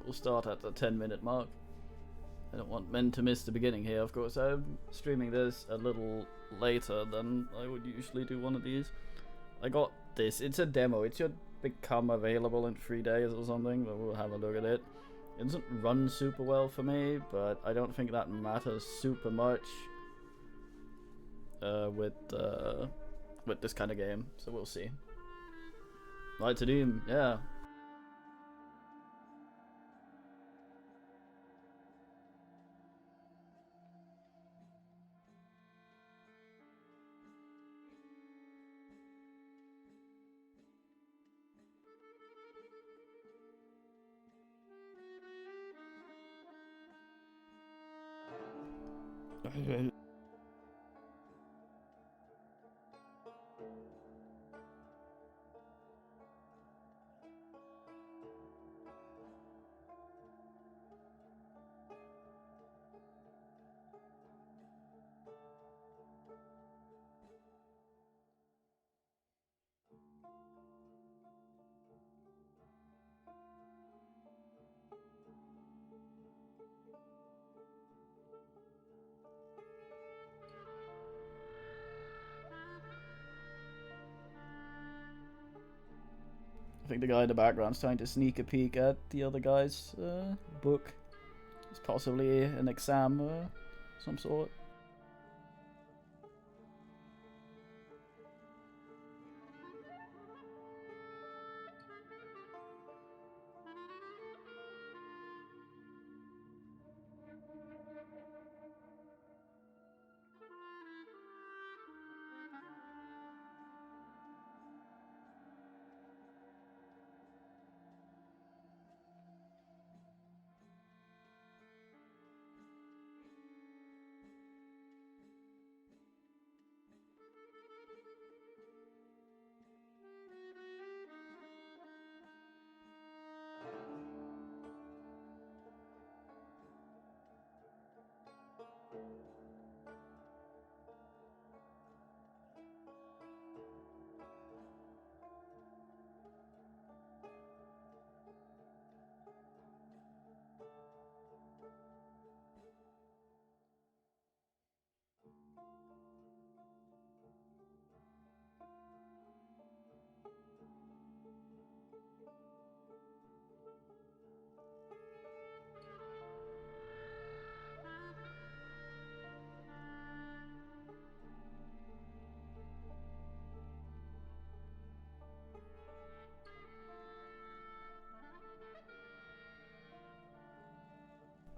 We'll start at the 10-minute mark. I don't want men to miss the beginning here, of course. I'm streaming this a little later than I would usually do one of these. I got this. It's a demo. It should become available in 3 days or something, but we'll have a look at it. It doesn't run super well for me, but I don't think that matters super much with this kind of game, so we'll see. Right to Doom, yeah. I think the guy in the background's trying to sneak a peek at the other guy's book. It's possibly an exam some sort.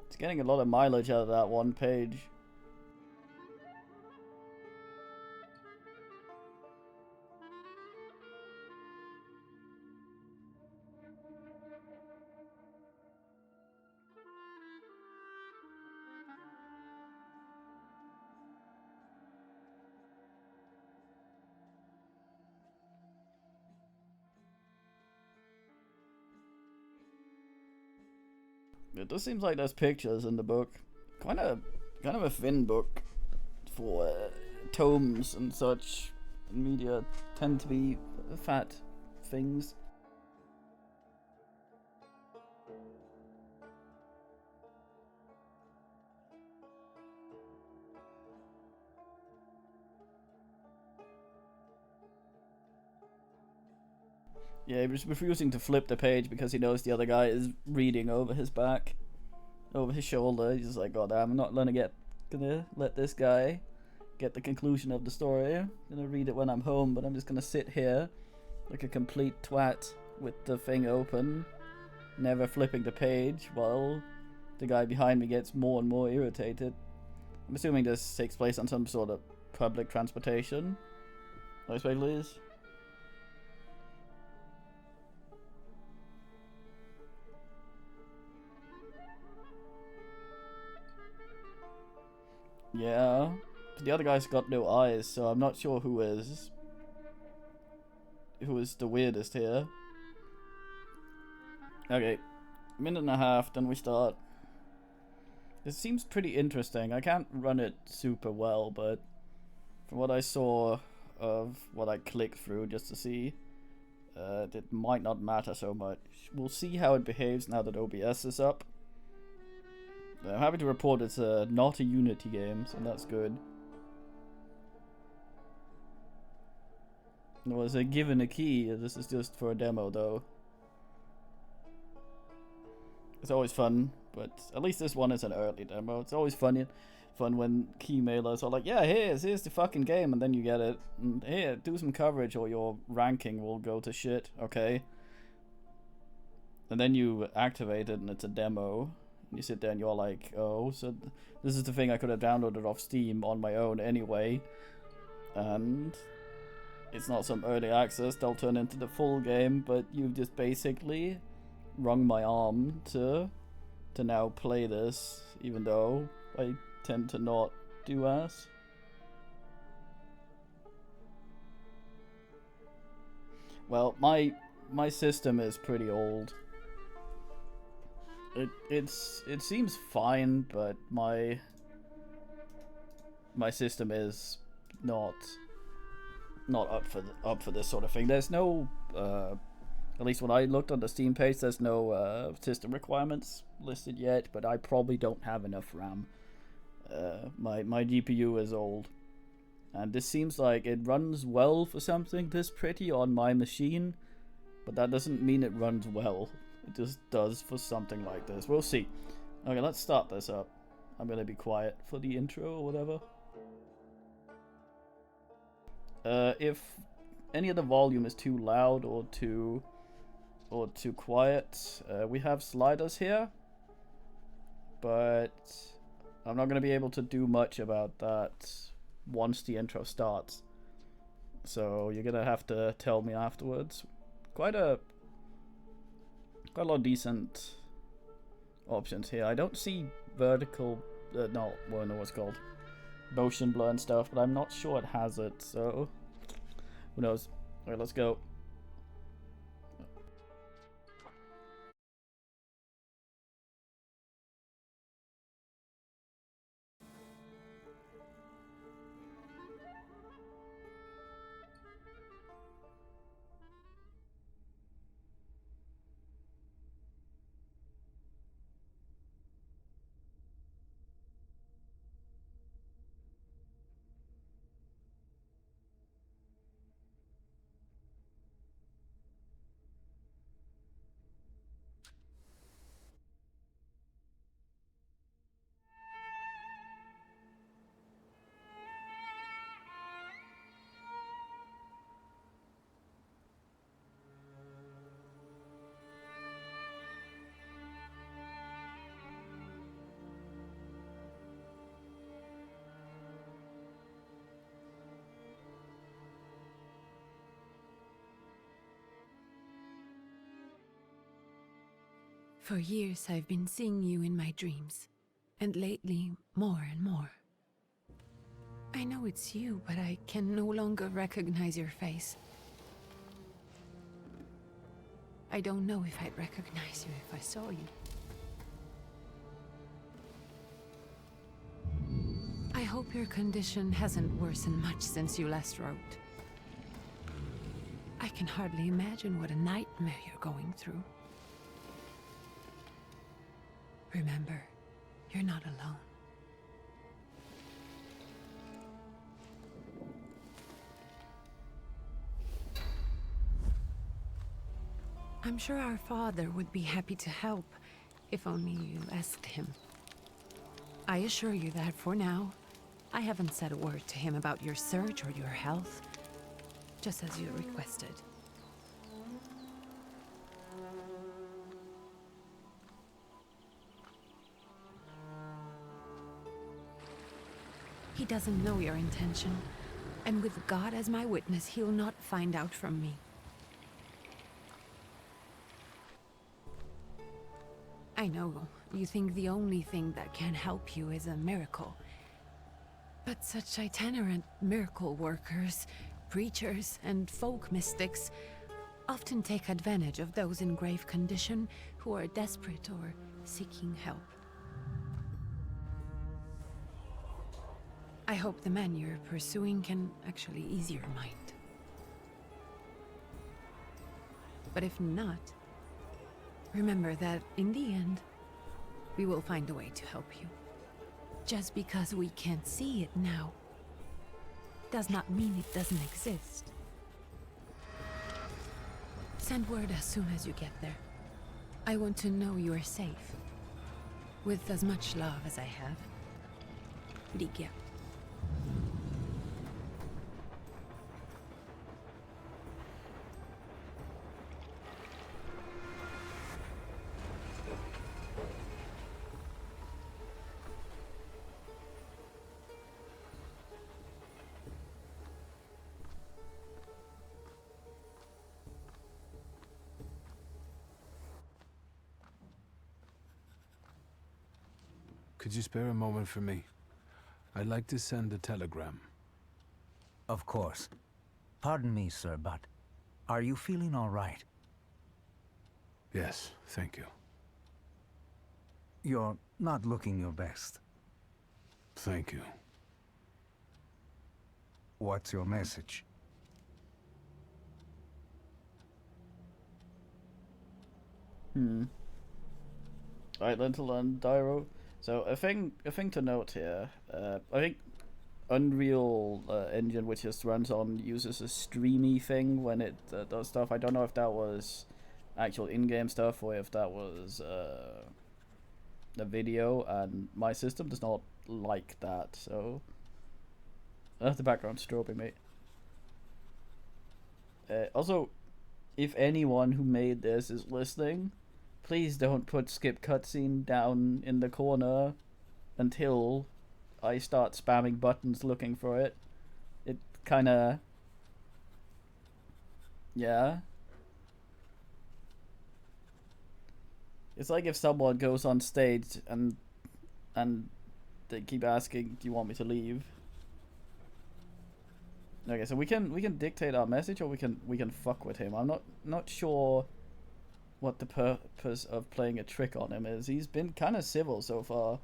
It's getting a lot of mileage out of that one page. It does seem like there's pictures in the book. Kind of a thin book for tomes and such. Media tend to be fat things. Yeah, he was refusing to flip the page because he knows the other guy is reading over his back, over his shoulder. He's just like, God damn, I'm not gonna let this guy get the conclusion of the story. I'm gonna read it when I'm home, but I'm just gonna sit here like a complete twat with the thing open, never flipping the page while the guy behind me gets more and more irritated. I'm assuming this takes place on some sort of public transportation. I suppose it is. Yeah, the other guy's got no eyes, so I'm not sure who is the weirdest here. Okay, minute and a half, then we start. This seems pretty interesting. I can't run it super well, but from what I saw of what I clicked through just to see, it might not matter so much. We'll see how it behaves now that OBS is up. I'm happy to report it's not a Unity game, so that's good. It was a given a key. This is just for a demo, though. It's always fun, but at least this one is an early demo. It's always fun when key mailers are like, yeah, here's the fucking game, and then you get it. And here, do some coverage or your ranking will go to shit, okay? And then you activate it and it's a demo. And you sit there and you're like, oh, so this is the thing I could have downloaded off Steam on my own anyway. And it's not some early access, they'll turn into the full game, but you've just basically wrung my arm to now play this, even though I tend to not do as. Well, my system is pretty old. It seems fine, but my system is not up for this sort of thing. There's no at least when I looked on the Steam page, there's no system requirements listed yet, but I probably don't have enough RAM. My GPU is old, and this seems like it runs well for something this pretty on my machine, but that doesn't mean it runs well. It just does for something like this. We'll see. Okay, let's start this up. I'm gonna be quiet for the intro or whatever. If any of the volume is too loud or too quiet, we have sliders here, but I'm not gonna be able to do much about that once the intro starts. So you're gonna have to tell me afterwards. Quite a lot of decent options here. I don't see vertical, no, well, no, what's called motion blur and stuff, but I'm not sure it has it, so who knows. Alright, let's go. For years I've been seeing you in my dreams, and lately more and more. I know it's you, but I can no longer recognize your face. I don't know if I'd recognize you if I saw you. I hope your condition hasn't worsened much since you last wrote. I can hardly imagine what a nightmare you're going through. Remember, you're not alone. I'm sure our father would be happy to help, if only you asked him. I assure you that for now, I haven't said a word to him about your search or your health, just as you requested. He doesn't know your intention, and with God as my witness, he'll not find out from me. I know, you think the only thing that can help you is a miracle. But such itinerant miracle workers, preachers, and folk mystics often take advantage of those in grave condition who are desperate or seeking help. I hope the man you're pursuing can actually ease your mind. But if not, remember that in the end, we will find a way to help you. Just because we can't see it now, does not mean it doesn't exist. Send word as soon as you get there. I want to know you are safe. With as much love as I have. Ligia. Could you spare a moment for me? I'd like to send a telegram. Of course. Pardon me, sir, but are you feeling all right? Yes, thank you. You're not looking your best. Thank you. What's your message? Alright, Lentil and Dyro. So a thing to note here. I think Unreal Engine, which just runs on, uses a streamy thing when it does stuff. I don't know if that was actual in-game stuff or if that was the video, and my system does not like that. So that's the background strobing me. Also, if anyone who made this is listening, please don't put skip cutscene down in the corner until I start spamming buttons looking for it. It kinda... yeah. It's like if someone goes on stage and they keep asking, do you want me to leave? Okay, so we can dictate our message, or we can fuck with him. I'm not sure what the purpose of playing a trick on him is. He's been kind of civil so far,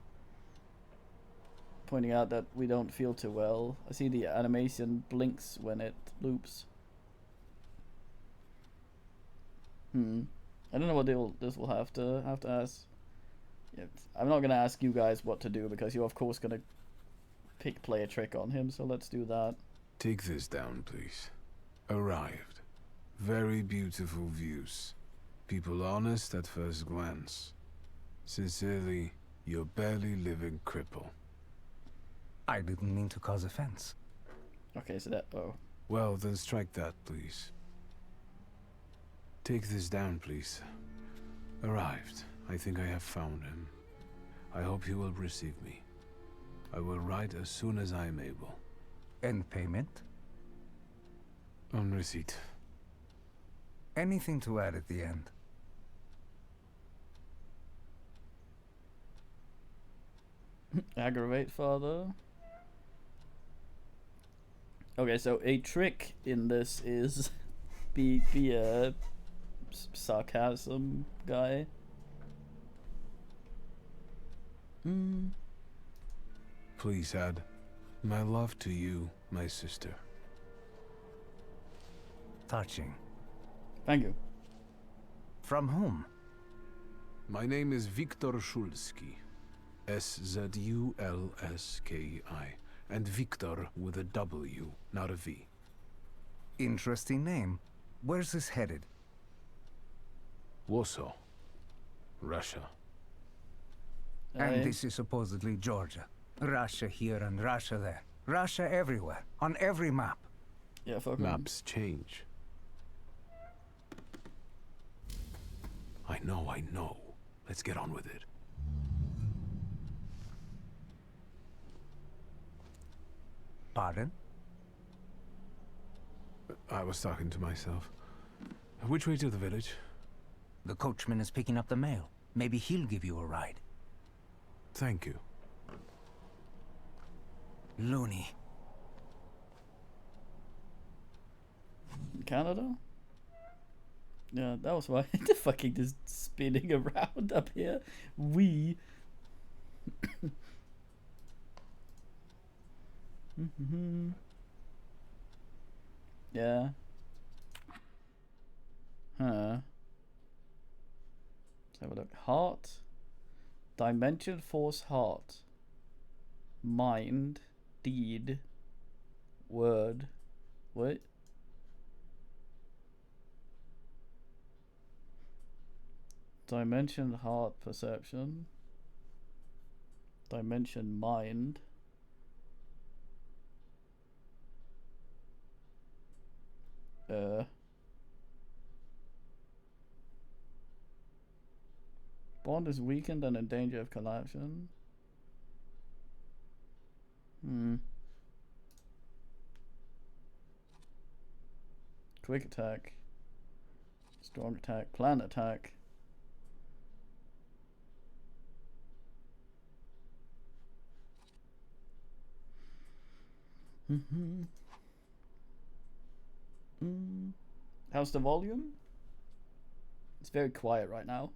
pointing out that we don't feel too well. I see the animation blinks when it loops. I don't know what this will have to ask. Yeah, I'm not gonna ask you guys what to do because you're of course gonna play a trick on him. So let's do that. Take this down, please. Arrived. Very beautiful views. People honest at first glance. Sincerely, your barely living cripple. I didn't mean to cause offense. Okay, so that... oh. Well, then strike that, please. Take this down, please. Arrived. I think I have found him. I hope he will receive me. I will write as soon as I am able. And payment? On receipt. Anything to add at the end? Aggravate father. Okay, so a trick in this is be a sarcasm guy. Please add my love to you, my sister. Touching. Thank you. From whom? My name is Viktor Szulski. S-Z-U-L-S-K-I. And Victor with a W, not a V. Interesting name. Where's this headed? Warsaw. Russia. And this is supposedly Georgia. Russia here and Russia there. Russia everywhere. On every map. Yeah, fuck 'em. Maps change. I know. Let's get on with it. Pardon? I was talking to myself. Which way to the village? The coachman is picking up the mail. Maybe he'll give you a ride. Thank you. Loony. Canada? Yeah, that was why the fucking just spinning around up here. We. Yeah. Huh. Let's have a look. Heart. Dimension, force, heart. Mind. Deed. Word. What? Dimension, heart, perception. Dimension, mind. Bond is weakened and in danger of collapsion. Quick attack. Strong attack. Plan attack. How's the volume? It's very quiet right now.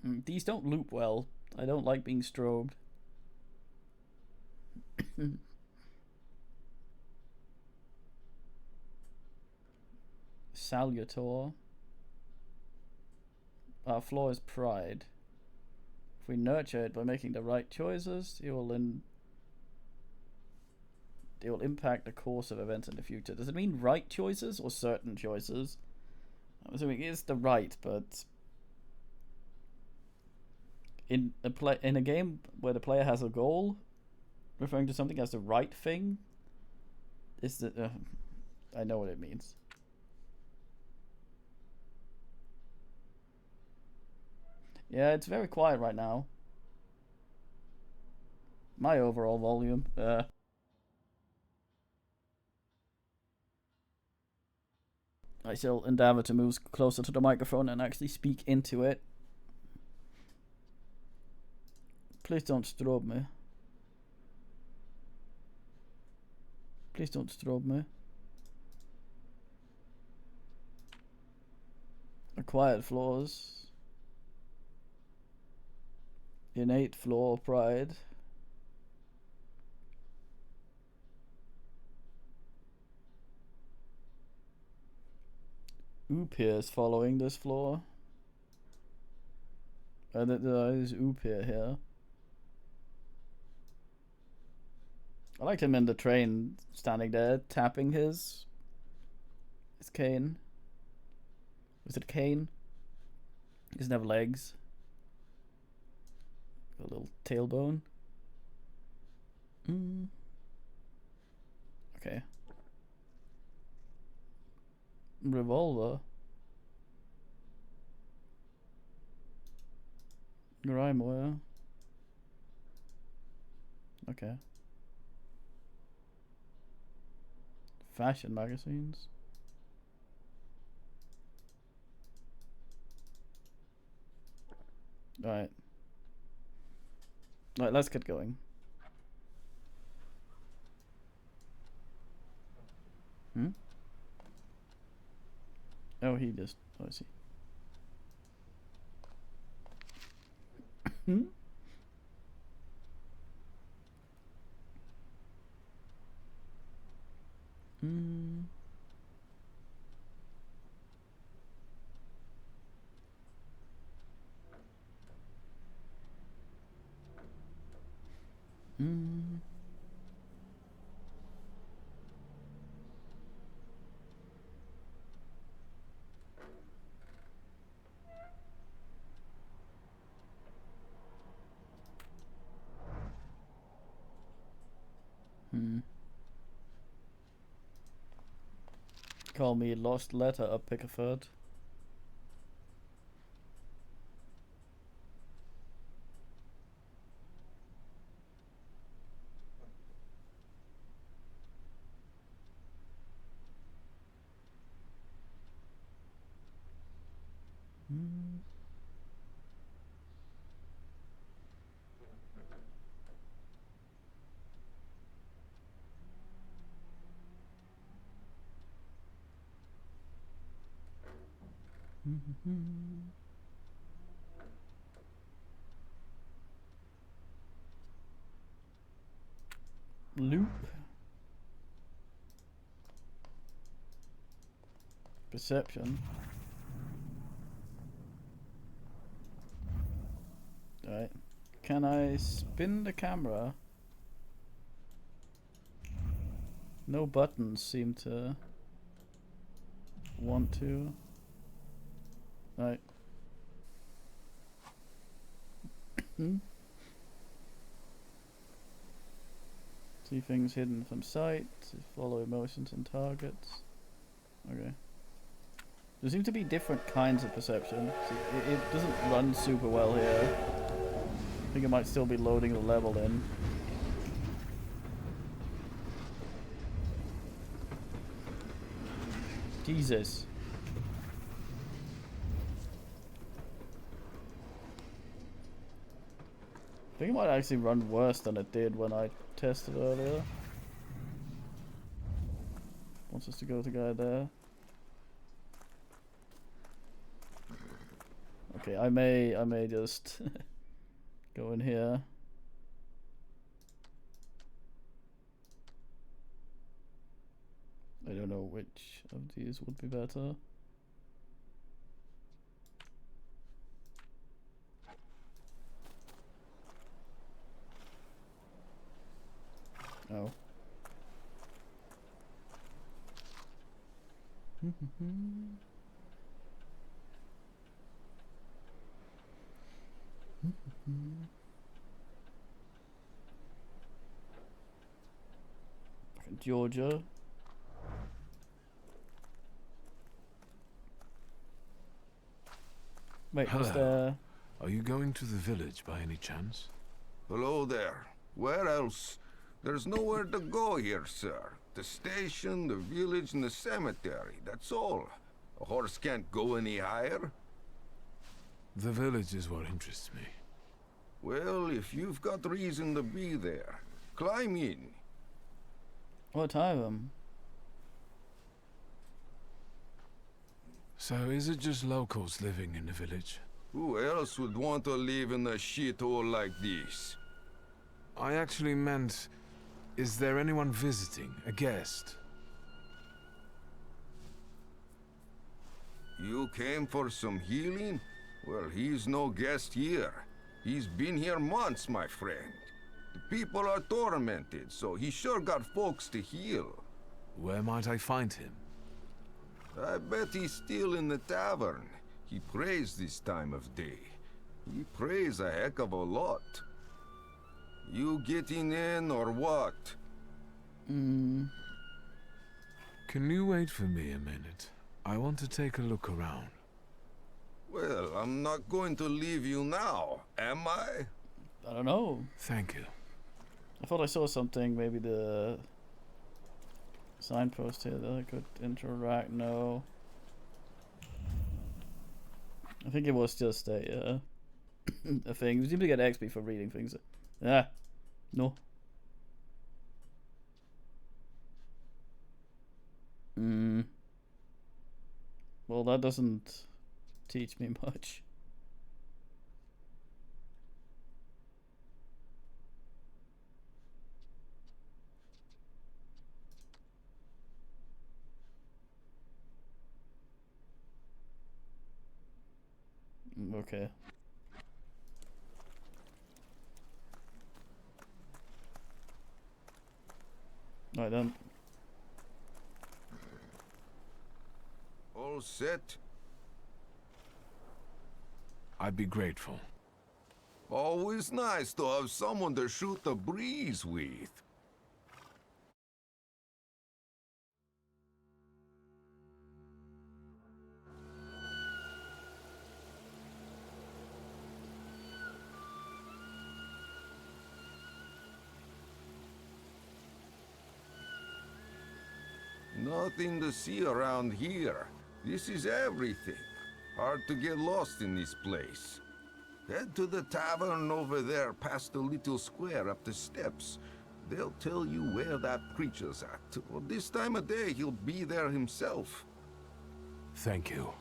These don't loop well. I don't like being strobed. Salutor. Our flaw is pride. If we nurture it by making the right choices, it will impact the course of events in the future. Does it mean right choices or certain choices? I'm assuming it's the right, but in a game where the player has a goal, referring to something as the right thing is the I know what it means. Yeah, it's very quiet right now. My overall volume. I shall endeavour to move closer to the microphone and actually speak into it. Please don't strobe me. Please don't strobe me. Acquired flaws. Innate flaw, pride. Upir is following this flaw. There's Upir here. I liked him in the train, standing there, tapping his cane. Was it cane? He doesn't have legs. A little tailbone. Okay. Revolver. Grime. Okay. Fashion magazines. Alright. Right, let's get going. Hmm? Oh, he just... Oh, I see. Hmm? Hmm. Hmm. Hmm. Call me lost letter up Pickford. Hmm. Loop. Perception. Alright. Can I spin the camera? No buttons seem to want to. Right. See things hidden from sight. Follow emotions and targets. Okay. There seem to be different kinds of perception. See, it doesn't run super well here. I think it might still be loading the level in. Jesus. I think it might actually run worse than it did when I tested earlier. Wants us to go to the guy there. Okay, I may just go in here. I don't know which of these would be better. Oh. Georgia. Wait, was there... Are you going to the village by any chance? Hello there. Where else? There's nowhere to go here, sir. The station, the village, and the cemetery. That's all. A horse can't go any higher. The village is what interests me. Well, if you've got reason to be there, climb in. What time? So is it just locals living in the village? Who else would want to live in a shithole like this? I actually meant, is there anyone visiting, a guest? You came for some healing? Well, he's no guest here. He's been here months, my friend. The people are tormented, so he sure got folks to heal. Where might I find him? I bet he's still in the tavern. He prays this time of day. He prays a heck of a lot. You getting in or what? Can you wait for me a minute? I want to take a look around. Well, I'm not going to leave you now, am I? I don't know. Thank you. I thought I saw something, maybe the signpost here that I could interact. No. I think it was just a a thing. We seem to get XP for reading things. Yeah. No. Well, that doesn't teach me much. Okay. Right then. All set? I'd be grateful. Always nice to have someone to shoot the breeze with. Nothing to see around here. This is everything. Hard to get lost in this place. Head to the tavern over there past the little square up the steps. They'll tell you where that creature's at. Well, this time of day, he'll be there himself. Thank you.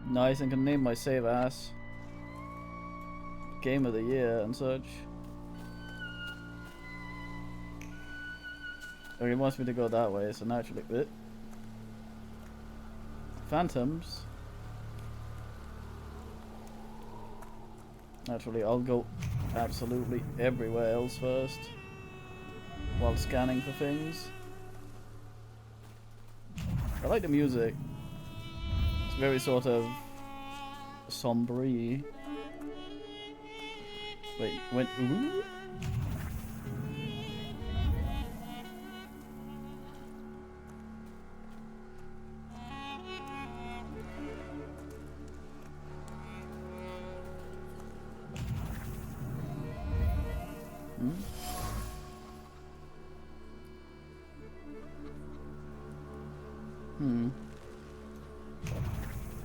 Nice, and can name my save as Game of the Year and such. Oh, he wants me to go that way, so naturally bit. Phantoms. Naturally, I'll go absolutely everywhere else first while scanning for things. I like the music. It's very sort of sombre. Wait, went ooh?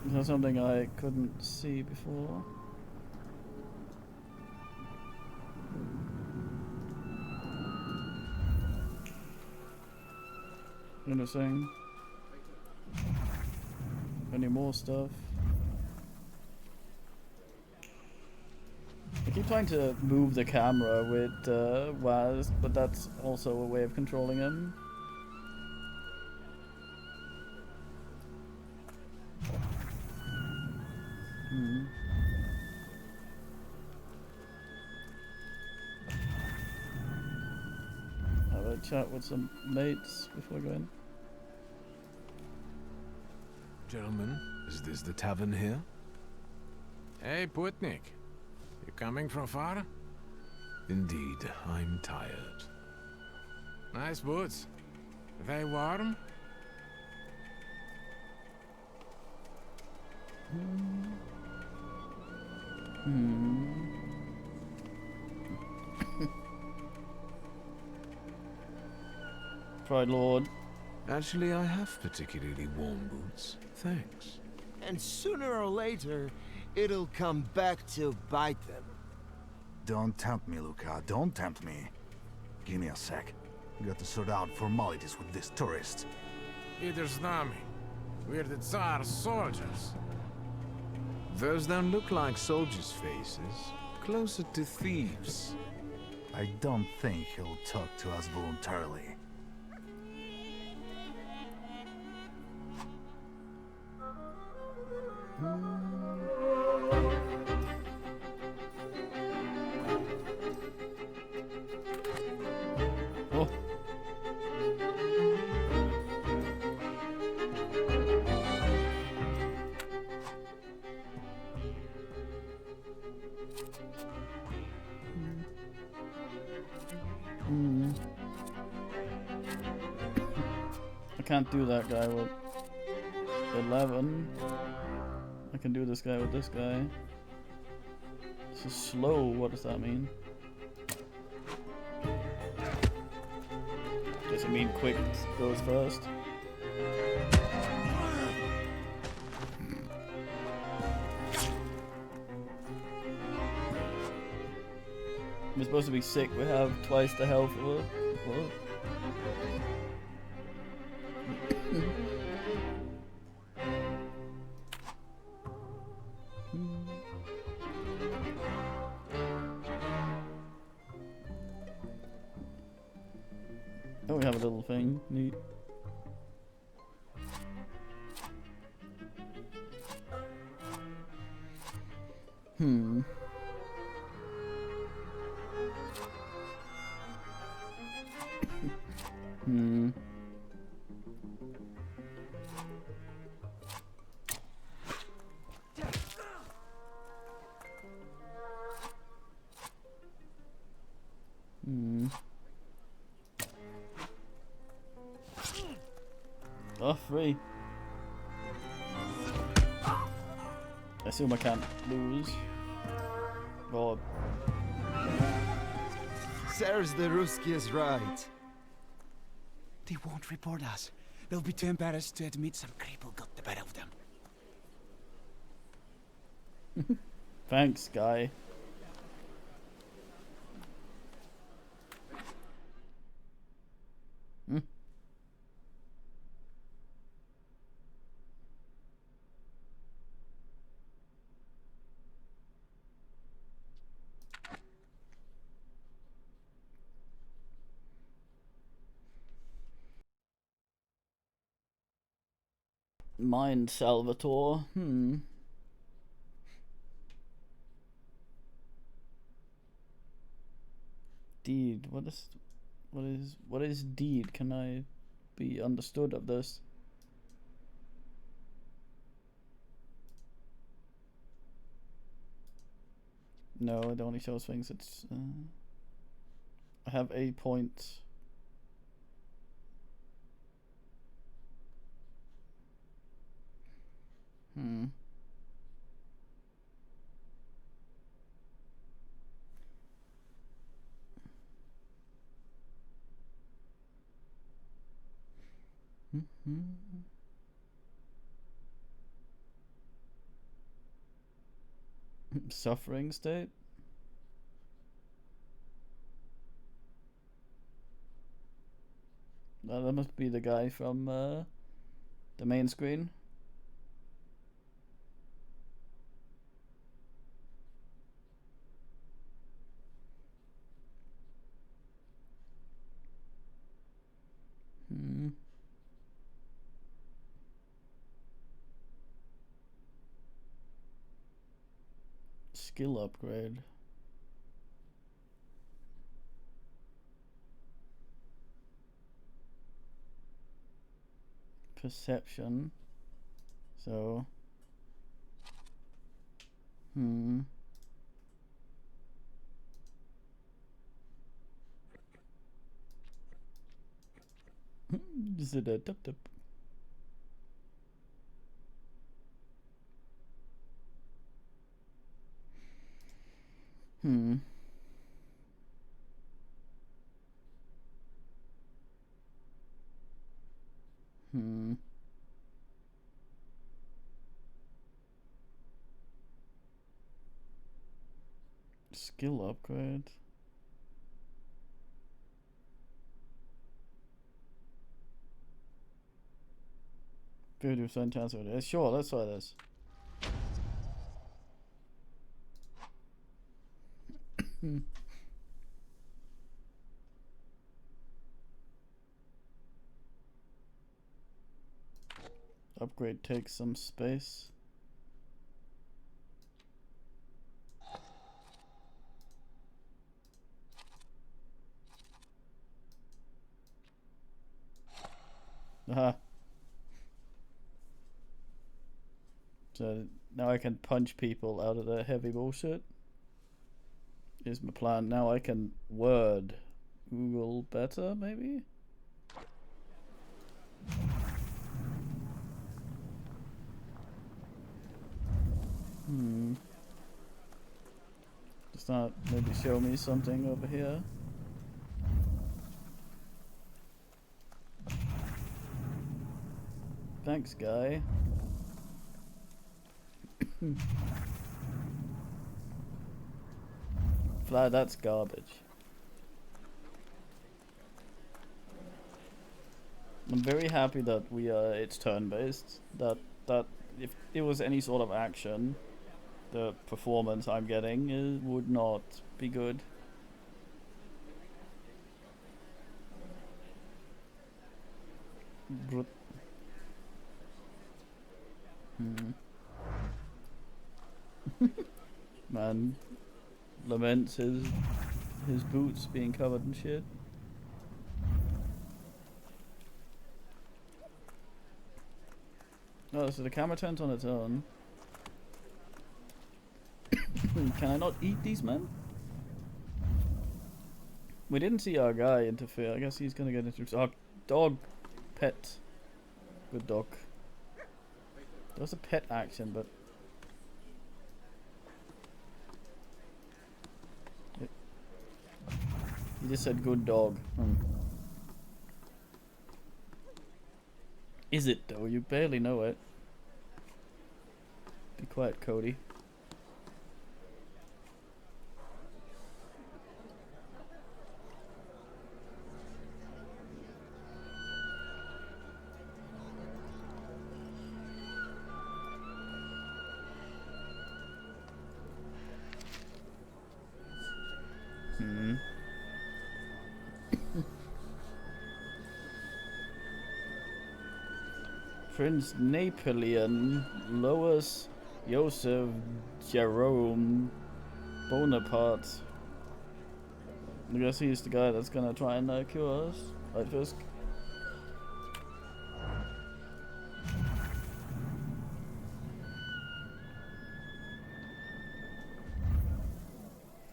Is that something I couldn't see before? Interesting. Any more stuff? I keep trying to move the camera with Waz, but that's also a way of controlling him. Have a chat with some mates before going. Gentlemen, is this the tavern here? Hey, Putnik. You coming from far? Indeed, I'm tired. Nice boots. Are they warm? Pride Lord. Actually, I have particularly warm boots. Thanks. And sooner or later, it'll come back to bite them. Don't tempt me, Luca. Don't tempt me. Give me a sec. Got to sort out formalities with this tourist. Either с нами. We're the Tsar's soldiers. Those don't look like soldiers' faces. Closer to thieves. I don't think he'll talk to us voluntarily. Oh. I can't do that guy with 11. I can do this guy with this guy. This is slow. What does that mean? Does it mean quick goes first? We're supposed to be sick, we have twice the health of a... What? Oh, we have a little thing. Neat. Hmm. Hmm. Hmm. Oh, free. I assume I can't lose. Or... Sirs the Ruski is right. They won't report us. They'll be too embarrassed to admit some cripple got the better of them. Thanks, guy. Hmm? Mind Salvatore. Hmm. Deed. What is deed? Can I be understood of this? No, it only shows things. It's I have a point. Hmm. Suffering state. That must be the guy from the main screen. Hmm. Skill upgrade. Perception. So. Hmm. Is it a tap tap? Hmm. Hmm. Skill upgrade. 50% chance of it. Sure, let's try this. Upgrade takes some space. Aha. So now I can punch people out of their heavy bullshit. Is my plan. Now I can word Google better, maybe? Hmm. Does that maybe show me something over here? Thanks, guy. Fly, that's garbage. I'm very happy that it's turn-based. That if it was any sort of action, the performance I'm getting would not be good. Man laments his boots being covered in shit. Oh, so the camera turns on its own. Can I not eat these men? We didn't see our guy interfere. I guess he's gonna get into our dog. Pet. Good dog. There was a pet action, but he just said good dog. Is it though? You barely know it. Be quiet, Cody. Prince Napoleon Louis Joseph Jerome Bonaparte. I guess he's the guy that's gonna try and cure us. Right, Fisk?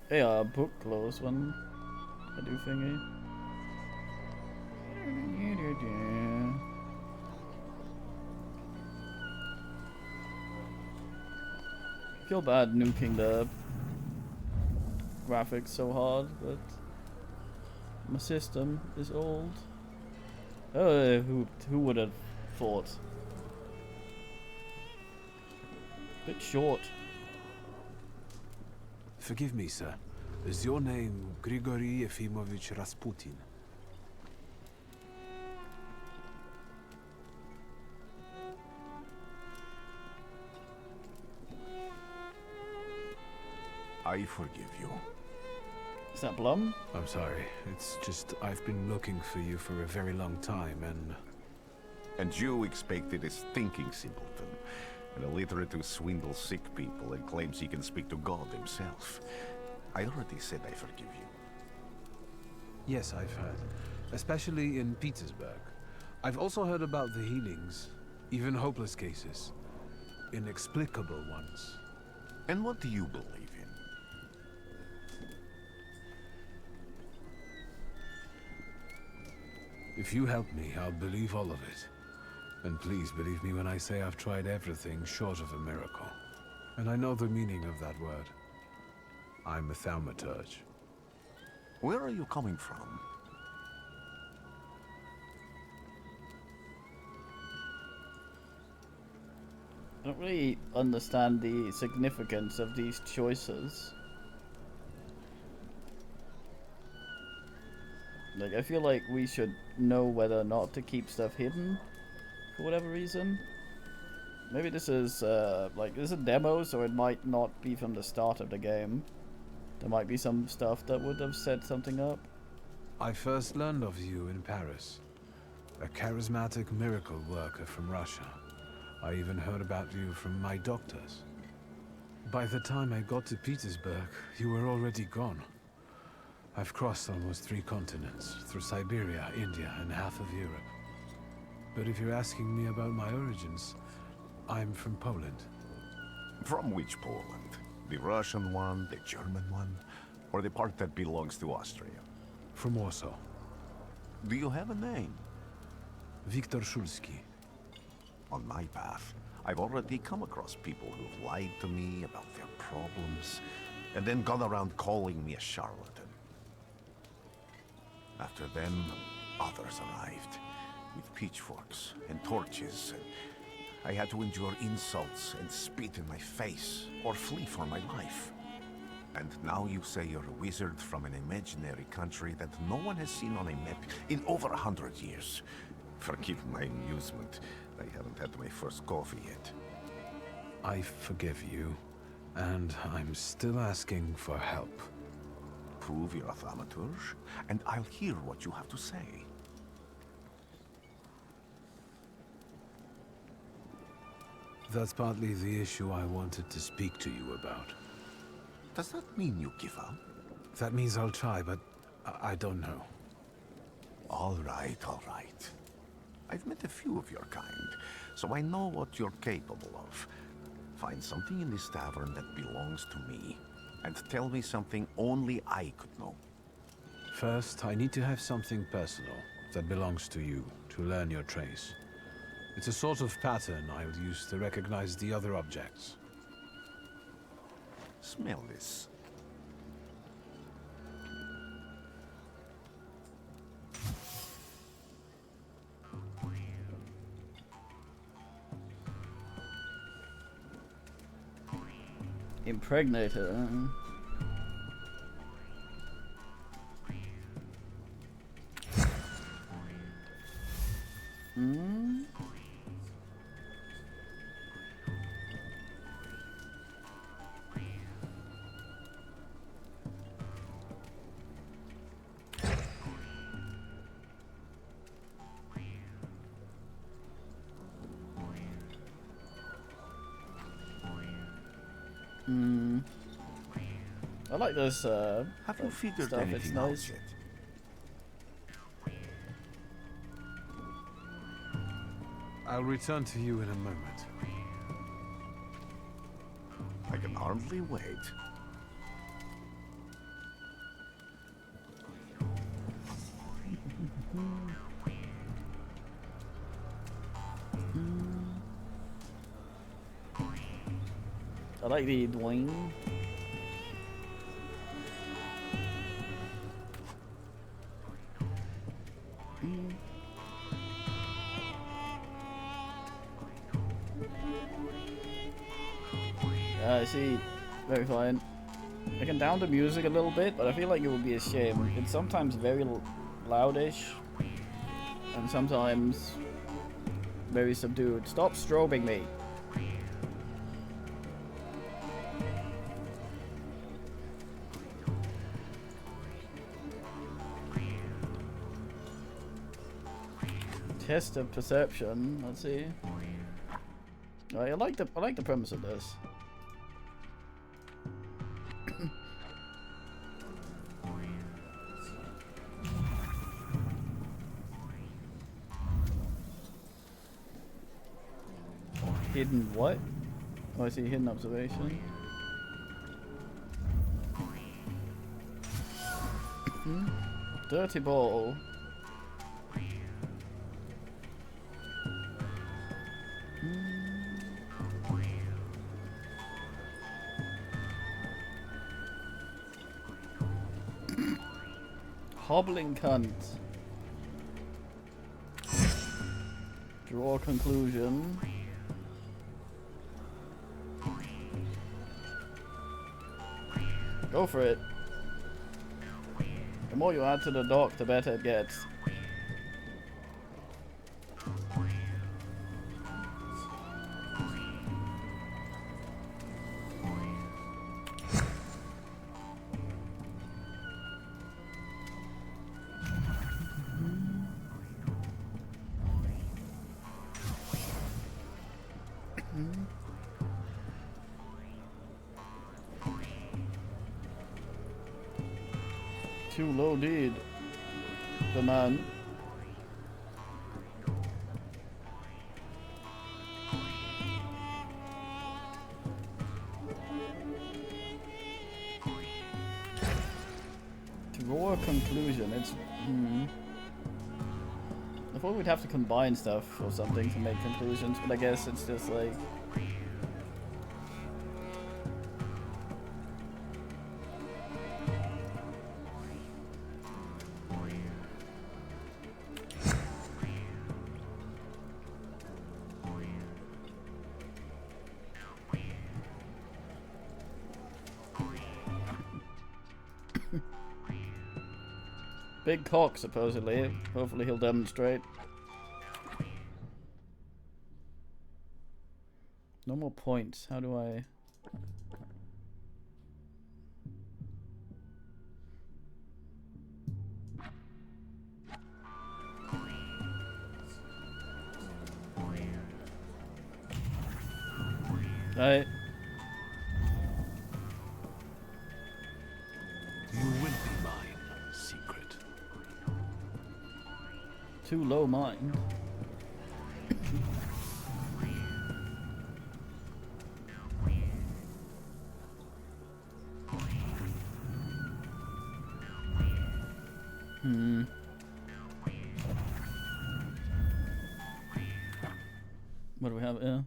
Hey, book close when I do thingy. Feel bad nuking the graphics so hard, but my system is old. Oh, who would have thought? Bit short. Forgive me, sir. Is your name Grigory Efimovich Rasputin? I forgive you. Is that Blum? I'm sorry. It's just I've been looking for you for a very long time, and... And you expected a thinking simpleton, an illiterate who swindles sick people and claims he can speak to God himself. I already said I forgive you. Yes, I've heard. Especially in Petersburg. I've also heard about the healings, even hopeless cases. Inexplicable ones. And what do you believe in? If you help me, I'll believe all of it. And please believe me when I say I've tried everything short of a miracle. And I know the meaning of that word. I'm a Thaumaturge. Where are you coming from? I don't really understand the significance of these choices. Like, I feel like we should know whether or not to keep stuff hidden for whatever reason. Maybe this is, like, this is a demo, so it might not be from the start of the game. There might be some stuff that would have set something up. I first learned of you in Paris. A charismatic miracle worker from Russia. I even heard about you from my doctors. By the time I got to Petersburg, you were already gone. I've crossed almost 3 continents, through Siberia, India, and half of Europe. But if you're asking me about my origins, I'm from Poland. From which Poland? The Russian one, the German one, or the part that belongs to Austria? From Warsaw. Do you have a name? Viktor Szulski. On my path, I've already come across people who've lied to me about their problems, and then gone around calling me a charlatan. After them, others arrived. with pitchforks and torches, and I had to endure insults and spit in my face, or flee for my life. And now you say you're a wizard from an imaginary country that no one has seen on a map in over 100 years. Forgive my amusement. I haven't had my first coffee yet. I forgive you, and I'm still asking for help. Prove you're a Thaumaturge, and I'll hear what you have to say. That's partly the issue I wanted to speak to you about. Does that mean you give up? That means I'll try, but I don't know. All right, all right. I've met a few of your kind, so I know what you're capable of. Find something in this tavern that belongs to me, and tell me something only I could know. First, I need to have something personal that belongs to you to learn your trace. It's a sort of pattern I'll use to recognize the other objects. Smell this. Impregnated. I like this Have you figured stuff. It's anything out nice. yet? I'll return to you in a moment. I can hardly wait. I like the Dwayne. I see. Very fine. I can down the music a little bit, but I feel like it would be a shame. It's sometimes very loudish, and sometimes very subdued. Stop strobing me. Test of perception. Let's see. Right, I like the premise of this. Hidden what? Oh, I see hidden observation. Dirty ball. Hobbling cunt. Draw a conclusion. Go for it. The more you add to the dock, the better it gets. Too low deed. The man. Draw a conclusion. It's I thought we'd have to combine stuff or something to make conclusions, but I guess it's just like Big cock, supposedly. Hopefully he'll demonstrate. No more points. How do I... Right. You will be mine, secret. Too low mind. What do we have here?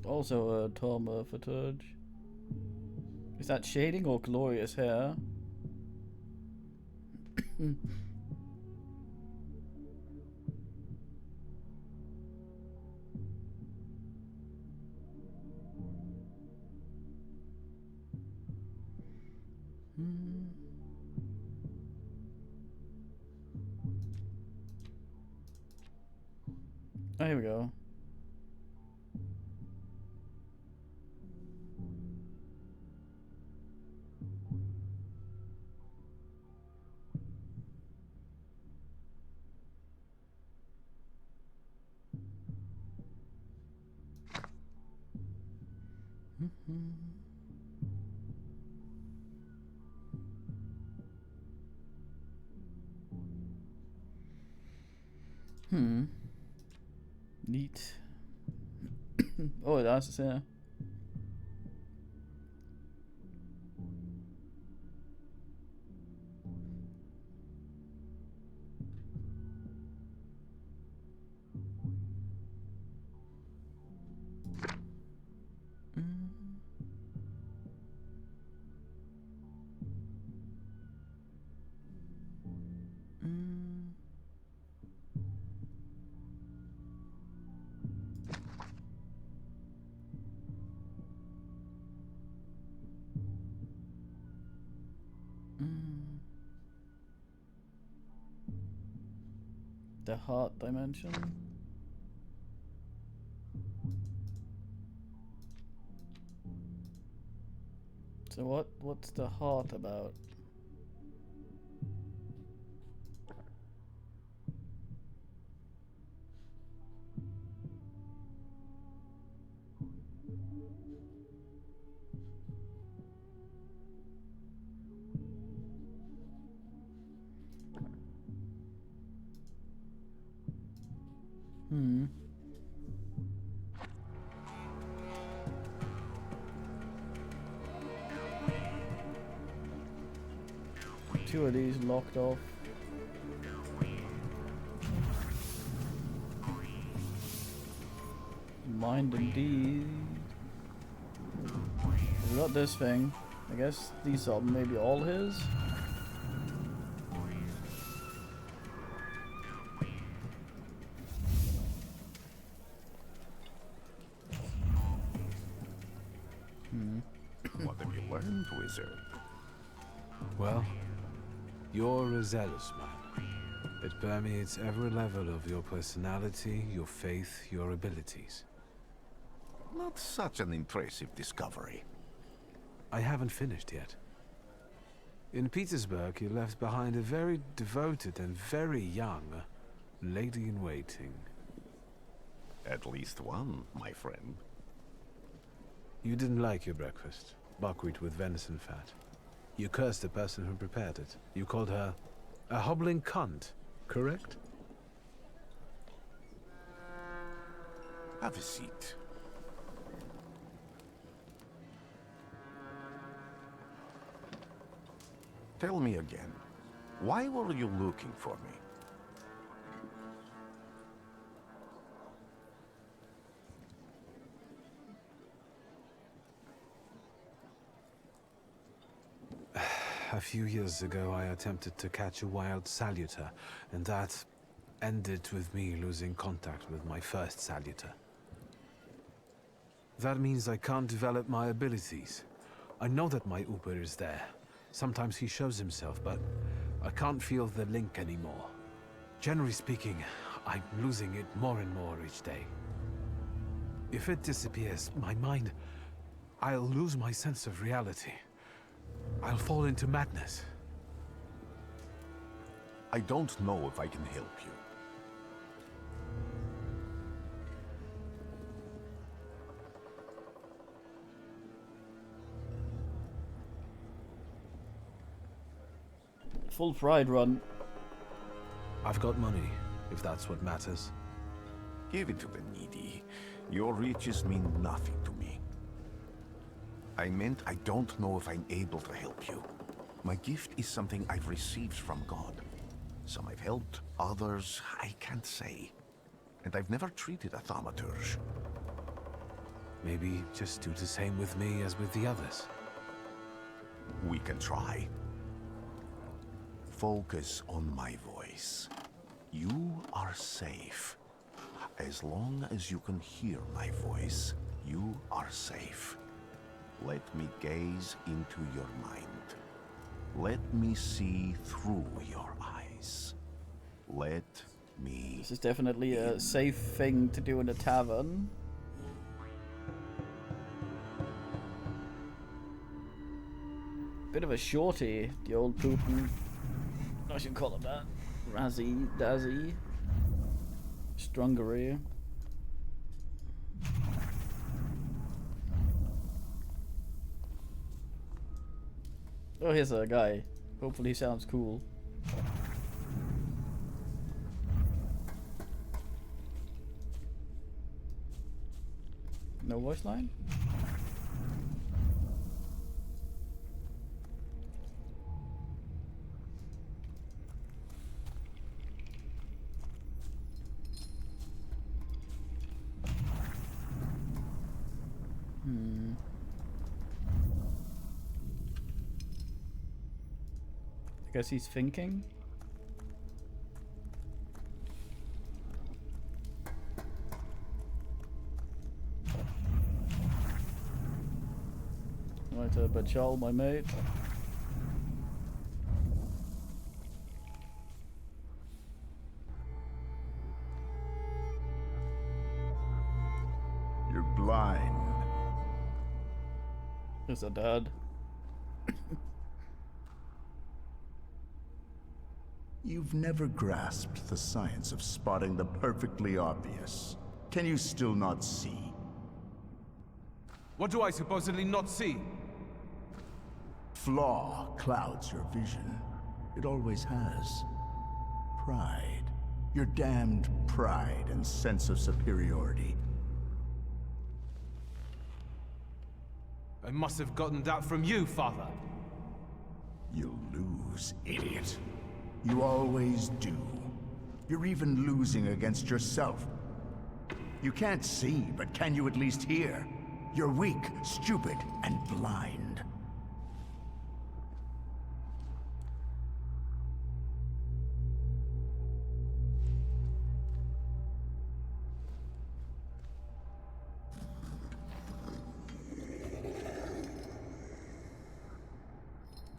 Also a Thaumaturge. Is that shading or glorious hair? Oh, here we go. Neat. Oh, that's yeah. The heart dimension. So what's the heart about? Two of these locked off. Mind indeed. We got this thing. I guess these are maybe all his. What have you learned, wizard? Well, you're a zealous man. It permeates every level of your personality, your faith, your abilities. Not such an impressive discovery. I haven't finished yet. In Petersburg, you left behind a very devoted and very young lady-in-waiting. At least one, my friend. You didn't like your breakfast, buckwheat with venison fat. You cursed the person who prepared it. You called her a hobbling cunt, correct? Have a seat. Tell me again, why were you looking for me? A few years ago, I attempted to catch a wild saluter, and that ended with me losing contact with my first saluter. That means I can't develop my abilities. I know that my Uber is there. Sometimes he shows himself, but I can't feel the link anymore. Generally speaking, I'm losing it more and more each day. If it disappears, my mind... I'll lose my sense of reality. I'll fall into madness. I don't know if I can help you. Full pride run. I've got money, if that's what matters. Give it to the needy. Your riches mean nothing to me. I meant I don't know if I'm able to help you. My gift is something I've received from God. Some I've helped, others I can't say. And I've never treated a Thaumaturge. Maybe just do the same with me as with the others. We can try. Focus on my voice. You are safe. As long as you can hear my voice, you are safe. Let me gaze into your mind. Let me see through your eyes. Let me... This is definitely a safe thing to do in a tavern. Bit of a shorty, the old Putin. I should call him that. Razzie, Dazzy. Strungery. Oh, here's a guy. Hopefully he sounds cool. No voice line? I guess he's thinking. Right, Bachal, my mate. You're blind. Is that dad? You've never grasped the science of spotting the perfectly obvious. Can you still not see? What do I supposedly not see? Flaw clouds your vision. It always has. Pride. Your damned pride and sense of superiority. I must have gotten that from you, Father. You'll lose, idiot. You always do. You're even losing against yourself. You can't see, but can you at least hear? You're weak, stupid, and blind.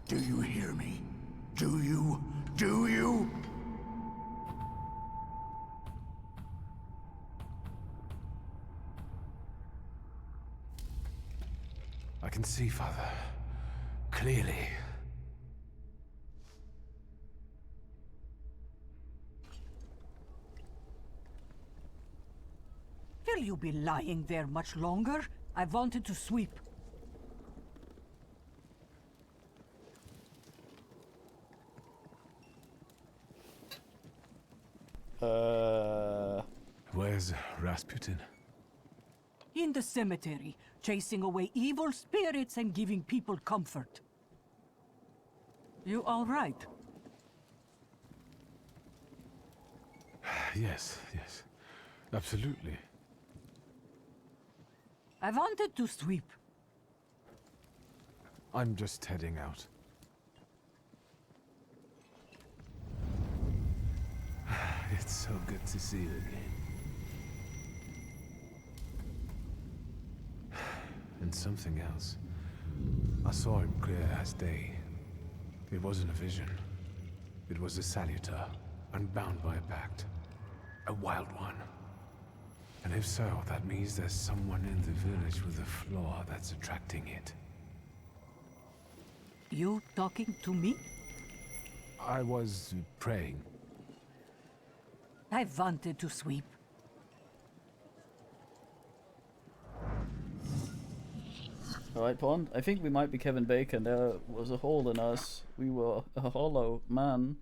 Do you hear me? Do you? Do you? I can see, Father. Clearly. Will you be lying there much longer? I wanted to sweep. Where's Rasputin? In the cemetery, chasing away evil spirits and giving people comfort. You all right? Yes, yes. Absolutely. I wanted to sweep. I'm just heading out. It's so good to see you again. And something else. I saw him clear as day. It wasn't a vision. It was a salutar, unbound by a pact. A wild one. And if so, that means there's someone in the village with a flaw that's attracting it. You talking to me? I was praying. I wanted to sweep. Alright, Pond. I think we might be Kevin Bacon. There was a hole in us. We were a hollow man.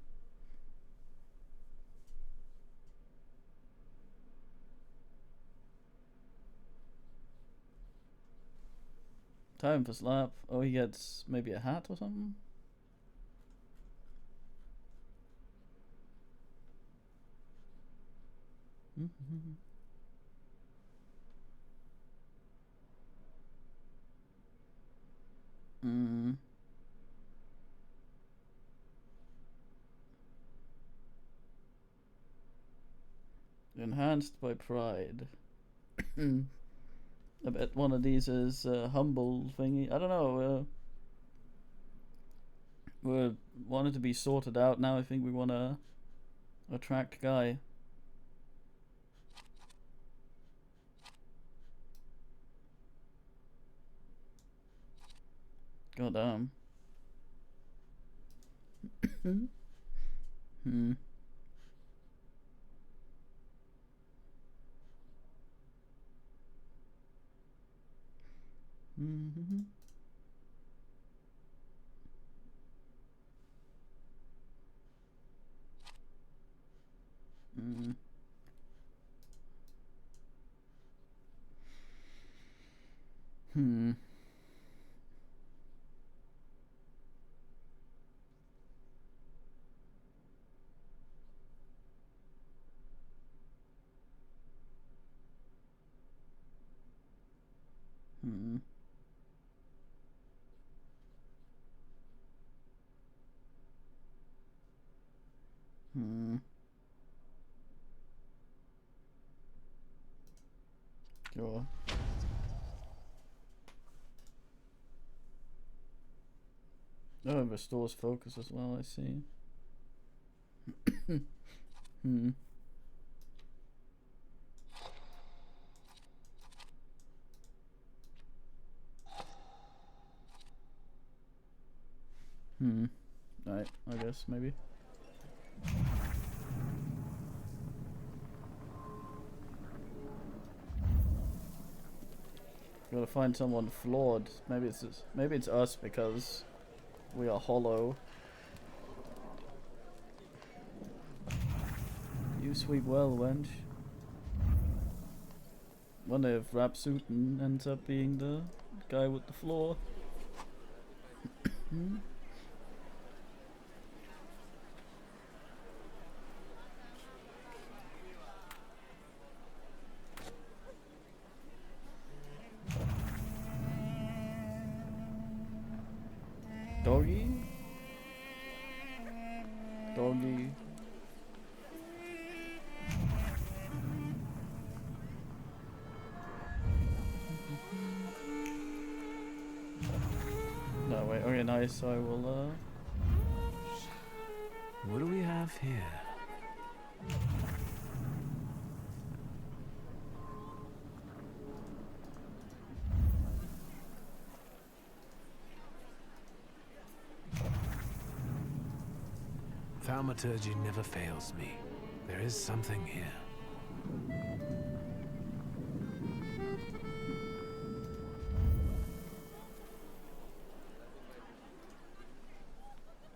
Time for slap. Oh, he gets maybe a hat or something? Enhanced by pride. I bet one of these is humble thingy. I don't know. We're wanted to be sorted out now. I think we want to attract guy. God damn. Sure. Oh, it restores focus as well, I see. Right, I guess, maybe. Gotta find someone flawed. Maybe it's us because we are hollow. You sweep well, wench. Wonder if Rapsutin ends up being the guy with the flaw. Doggy? Doggy. No, wait, okay, nice, I will, What do we have here? Thaumaturge never fails me. There is something here.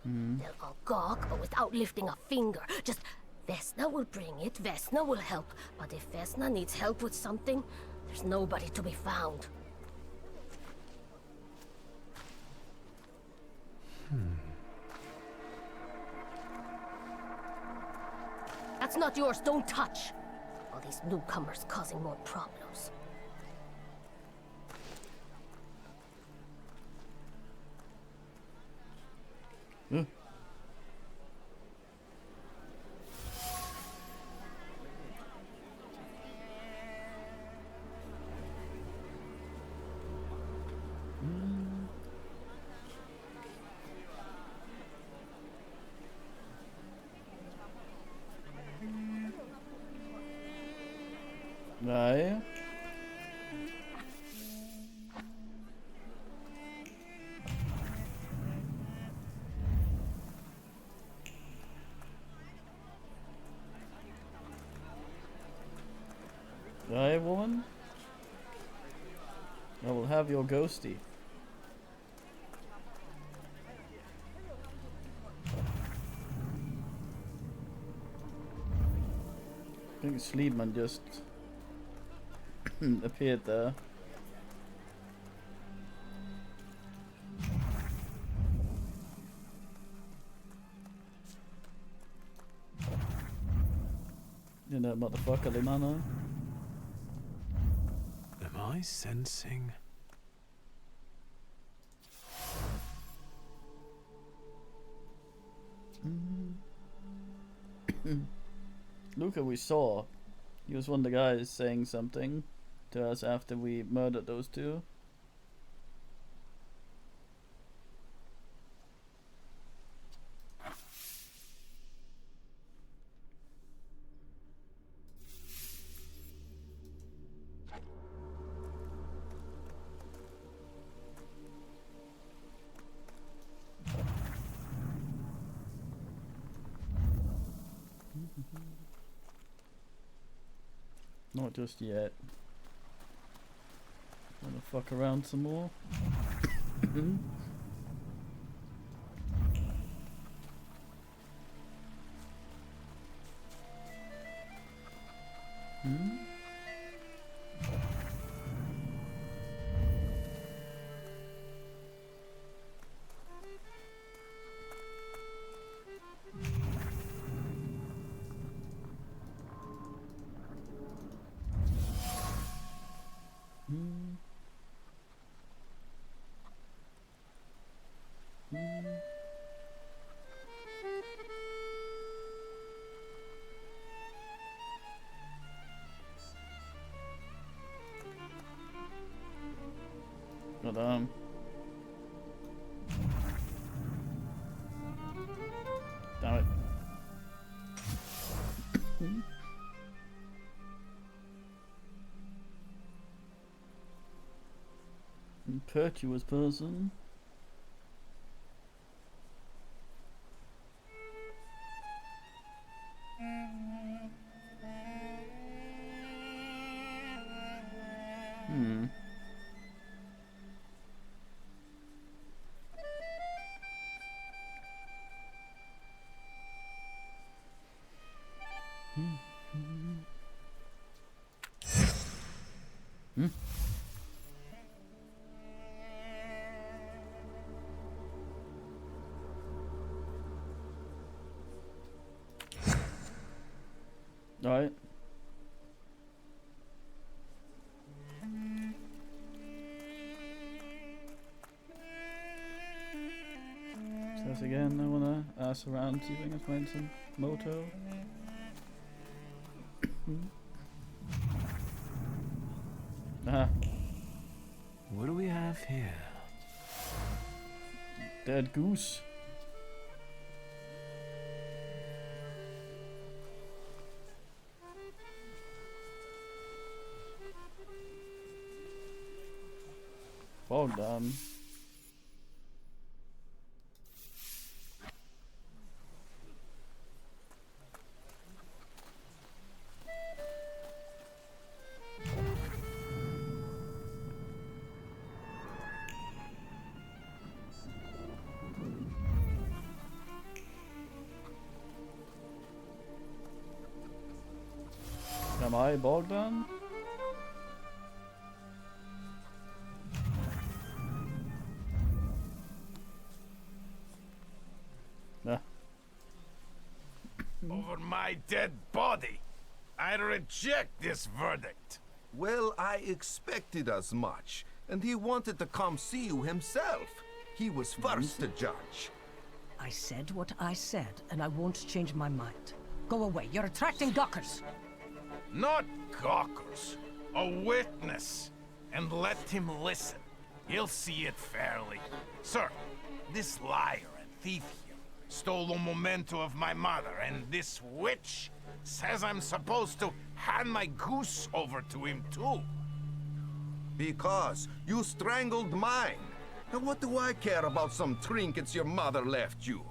They'll go gawk, but without lifting a finger. Just, Vesna will bring it, Vesna will help. But if Vesna needs help with something, there's nobody to be found. That's not yours. Don't touch. All these newcomers causing more problems. Hmm. Nej. Nej, woman. I will have your ghosty. I think Sleepman just appeared there. In that motherfuckerly manner. Am I sensing? Luca we saw. He was one of the guys saying something to us after we murdered those two. Not just yet. Wanna fuck around some more? Hmm? But damn it. Impetuous person. Alright. So again, I wanna ask around, see if I can find some moto. Aha. What do we have here? Dead goose. Bogdan. Am I Bogdan? Yeah. over my dead body. I reject this verdict. Well, I expected as much, and he wanted to come see you himself. He was first to judge. I said what I said, and I won't change my mind. Go away. You're attracting gawkers. Not gawkers. A witness. And let him listen. He'll see it fairly. Sir, this liar and thief here stole a memento of my mother, and this witch says I'm supposed to hand my goose over to him too. Because you strangled mine. And what do I care about some trinkets your mother left you?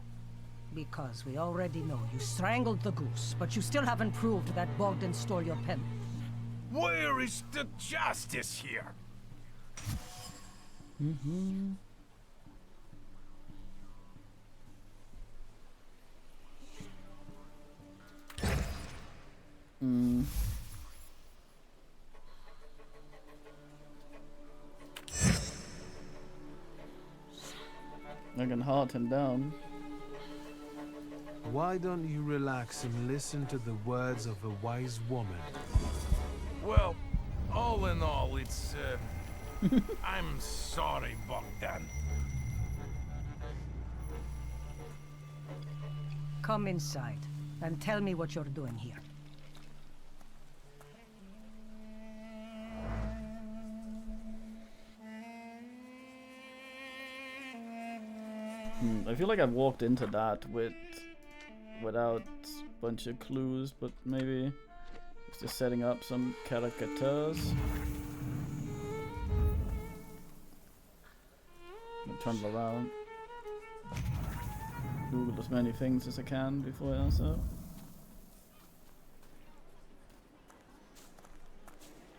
Because we already know you strangled the goose, but you still haven't proved that Bogdan stole your pen. Where is the justice here? I can heart him down. Why don't you relax and listen to the words of a wise woman? Well, all in all, it's, I'm sorry, Bogdan. Come inside and tell me what you're doing here. I feel like I've walked into that without a bunch of clues, but maybe it's just setting up some caricatures. I'll turn it around. Google as many things as I can before I answer.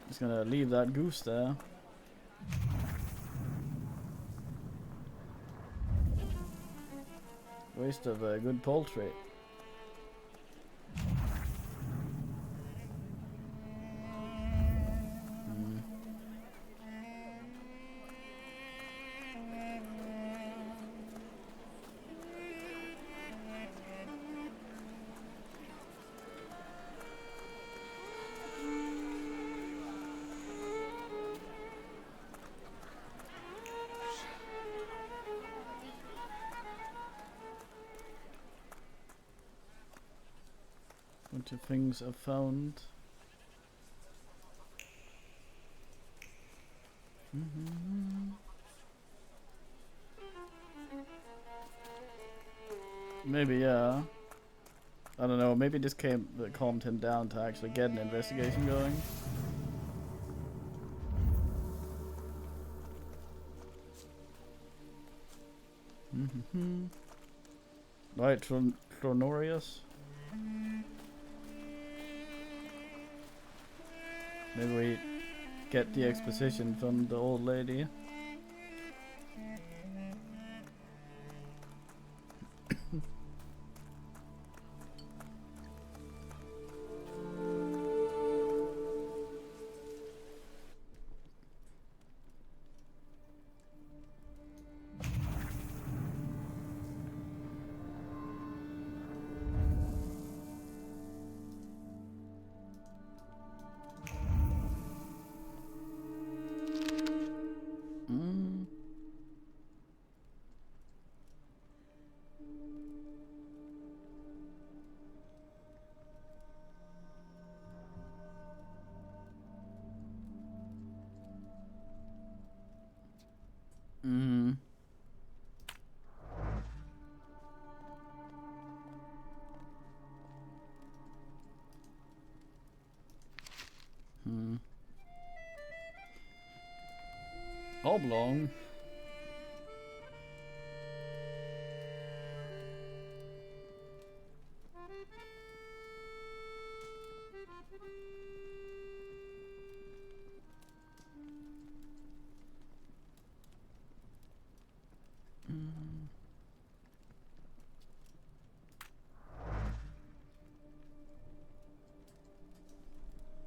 Just gonna leave that goose there. Waste of a good poultry. Bunch of things I've found. Maybe, yeah. I don't know, maybe this calmed him down to actually get an investigation going. Right, Tronorius. Maybe we get the exposition from the old lady. Oblong.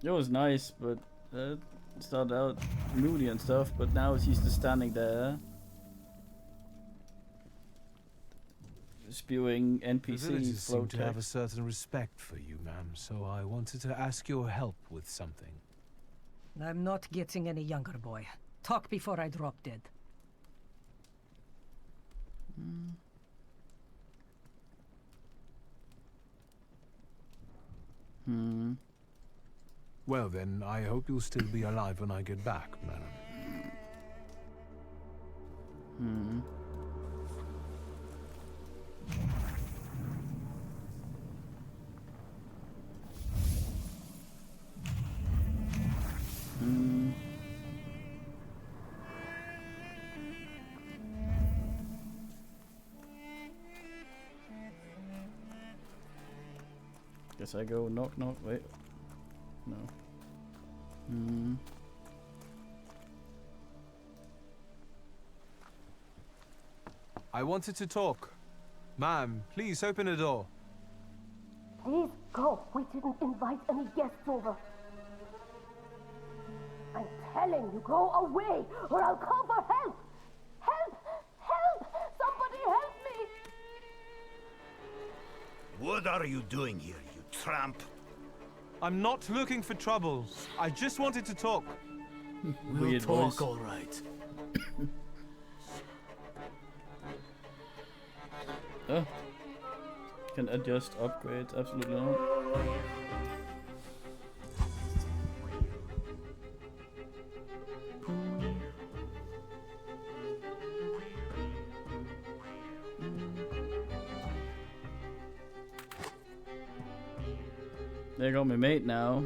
It was nice, but started out moody and stuff, but now he's just standing there. spewing The NPC villagers flow seem to have a text. certain respect for you, ma'am, so I wanted to ask your help with something. I'm not getting any younger, boy. Talk before I drop dead. Well then, I hope you'll still be alive when I get back, madam. Guess I go knock knock. Wait. No. I wanted to talk. Ma'am, please open the door. Please go. We didn't invite any guests over. I'm telling you, go away, or I'll call for help. Help! Help! Somebody help me! What are you doing here, you tramp? I'm not looking for trouble. I just wanted to talk. We'll Weird talk, voice. all right. Oh. Can adjust upgrades, absolutely not. There go my mate now.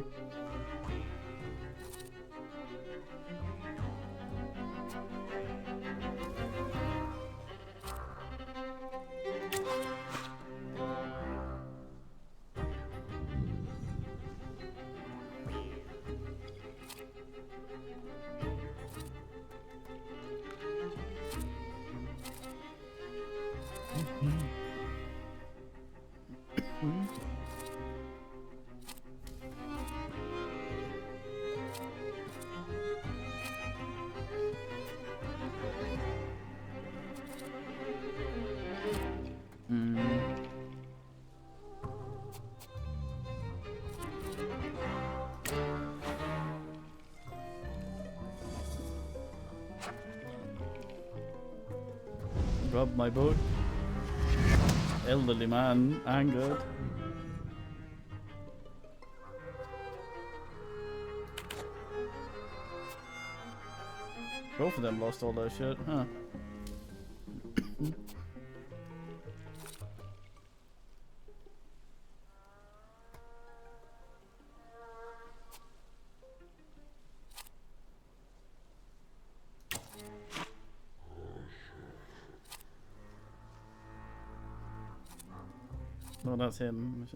Robbed my boat. Elderly man, angered. Both of them lost all their shit, huh? No, that's him.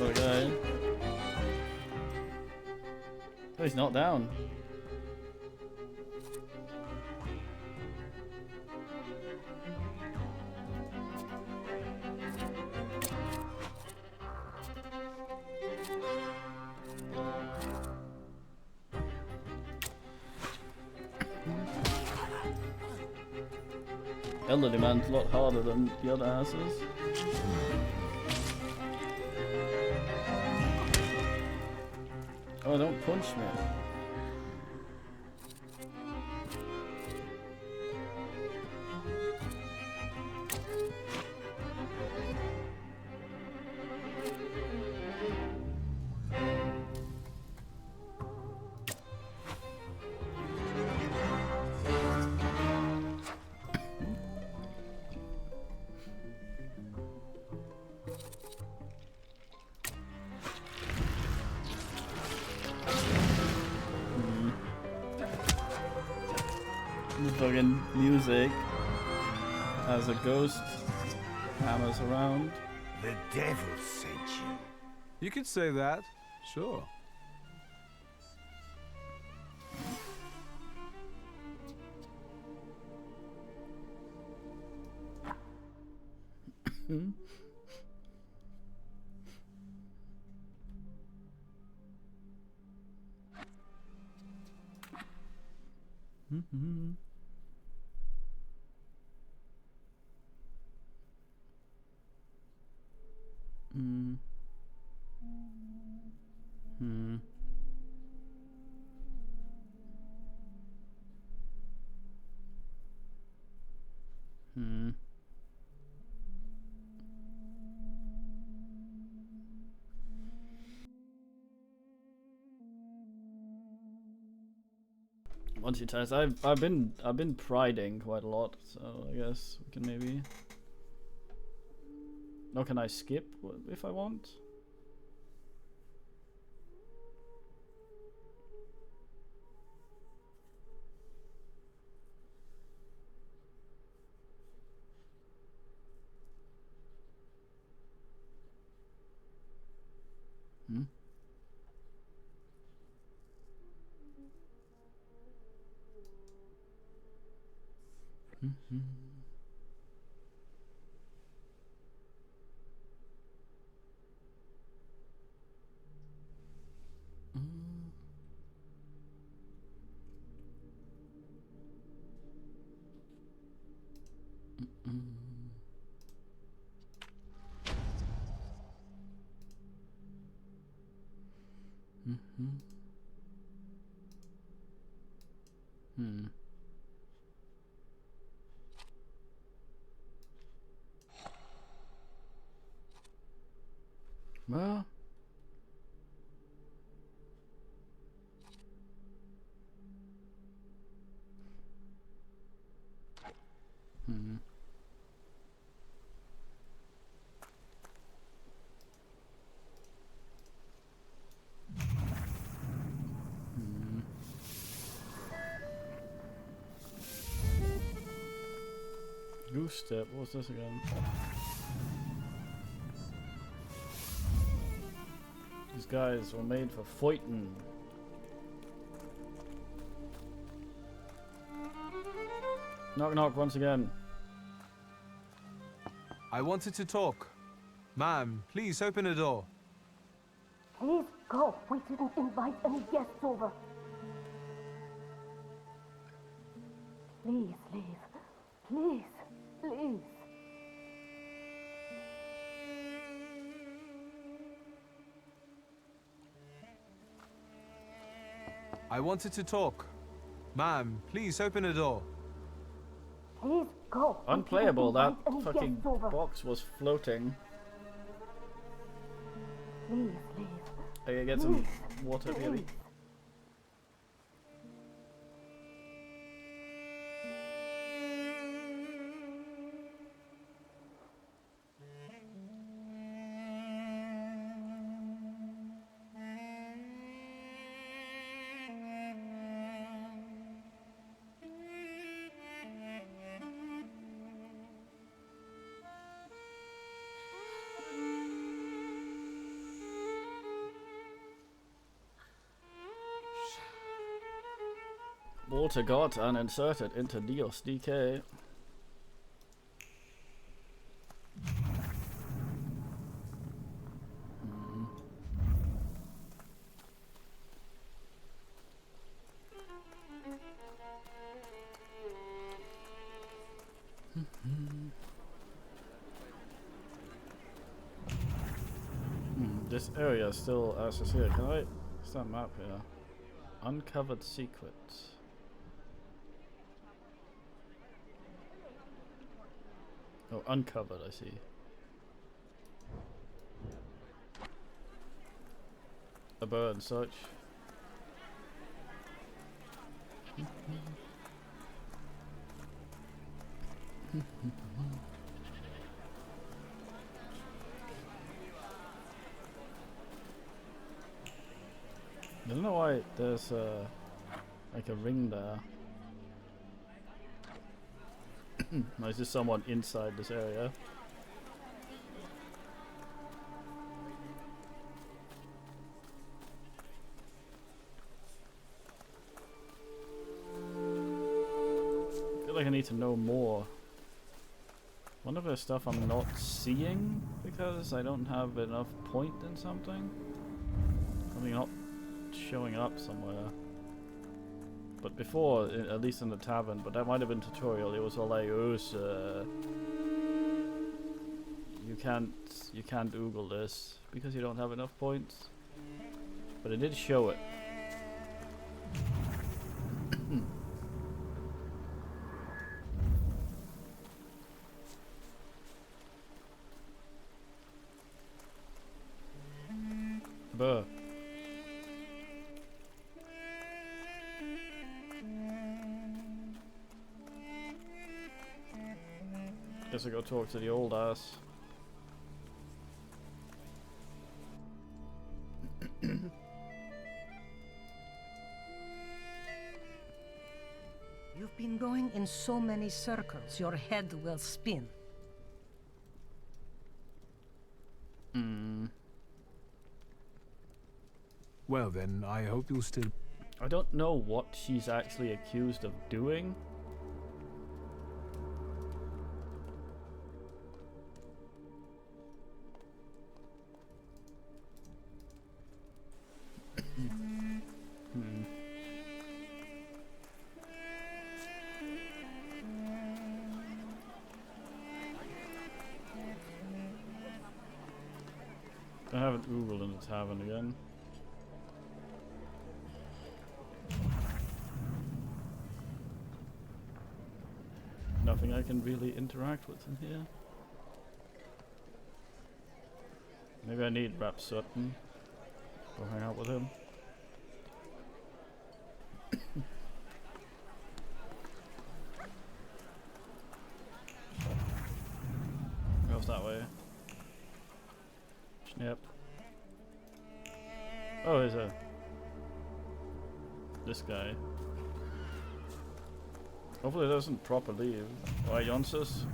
Okay. Oh, he's not down. Elderly man's a lot harder than the other asses. Oh, don't punch me. The fucking music as a ghost hammers around. The devil sent you. You could say that, sure. Mm-hmm. Hmm. Hmm. Hmm. Once you test, I've been priding quite a lot, so I guess we can maybe. Or can I skip if I want? Hmm? Mm-hmm. Mm-hmm. Hmm. Well. Hmm. Hmm. Goose step. What's this again? These guys were made for fighting. Knock knock once again. I wanted to talk. Ma'am, please open the door. Please go. We didn't invite any guests over. Please leave. Please, please. I wanted to talk. Ma'am, please open the door. Please go. Unplayable, that fucking box was floating. Please leave. I gotta get some water, baby. Water got and inserted into Dios DK. This area is still access here. Can I? What's that map here? Uncovered secrets. Oh, uncovered, I see. A bird and such. I don't know why there's like a ring there. Is there someone inside this area? I feel like I need to know more. Wonder if there's stuff I'm not seeing because I don't have enough point in something. Something not showing up somewhere. But before, at least in the tavern, but that might have been tutorial. It was all like, "Oh, sir, you can't Google this because you don't have enough points." But it did show it. Buh. Guess I go talk to the old ass. You've been going in so many circles, your head will spin. Well then, I hope you'll still... I don't know what she's actually accused of doing. I haven't Googled in the tavern again. Nothing I can really interact with in here. Maybe I need Rap Sutton. Go hang out with him. Goes that way. Snip. Oh, there's this guy. Hopefully it doesn't properly leave. Why, Jonsus?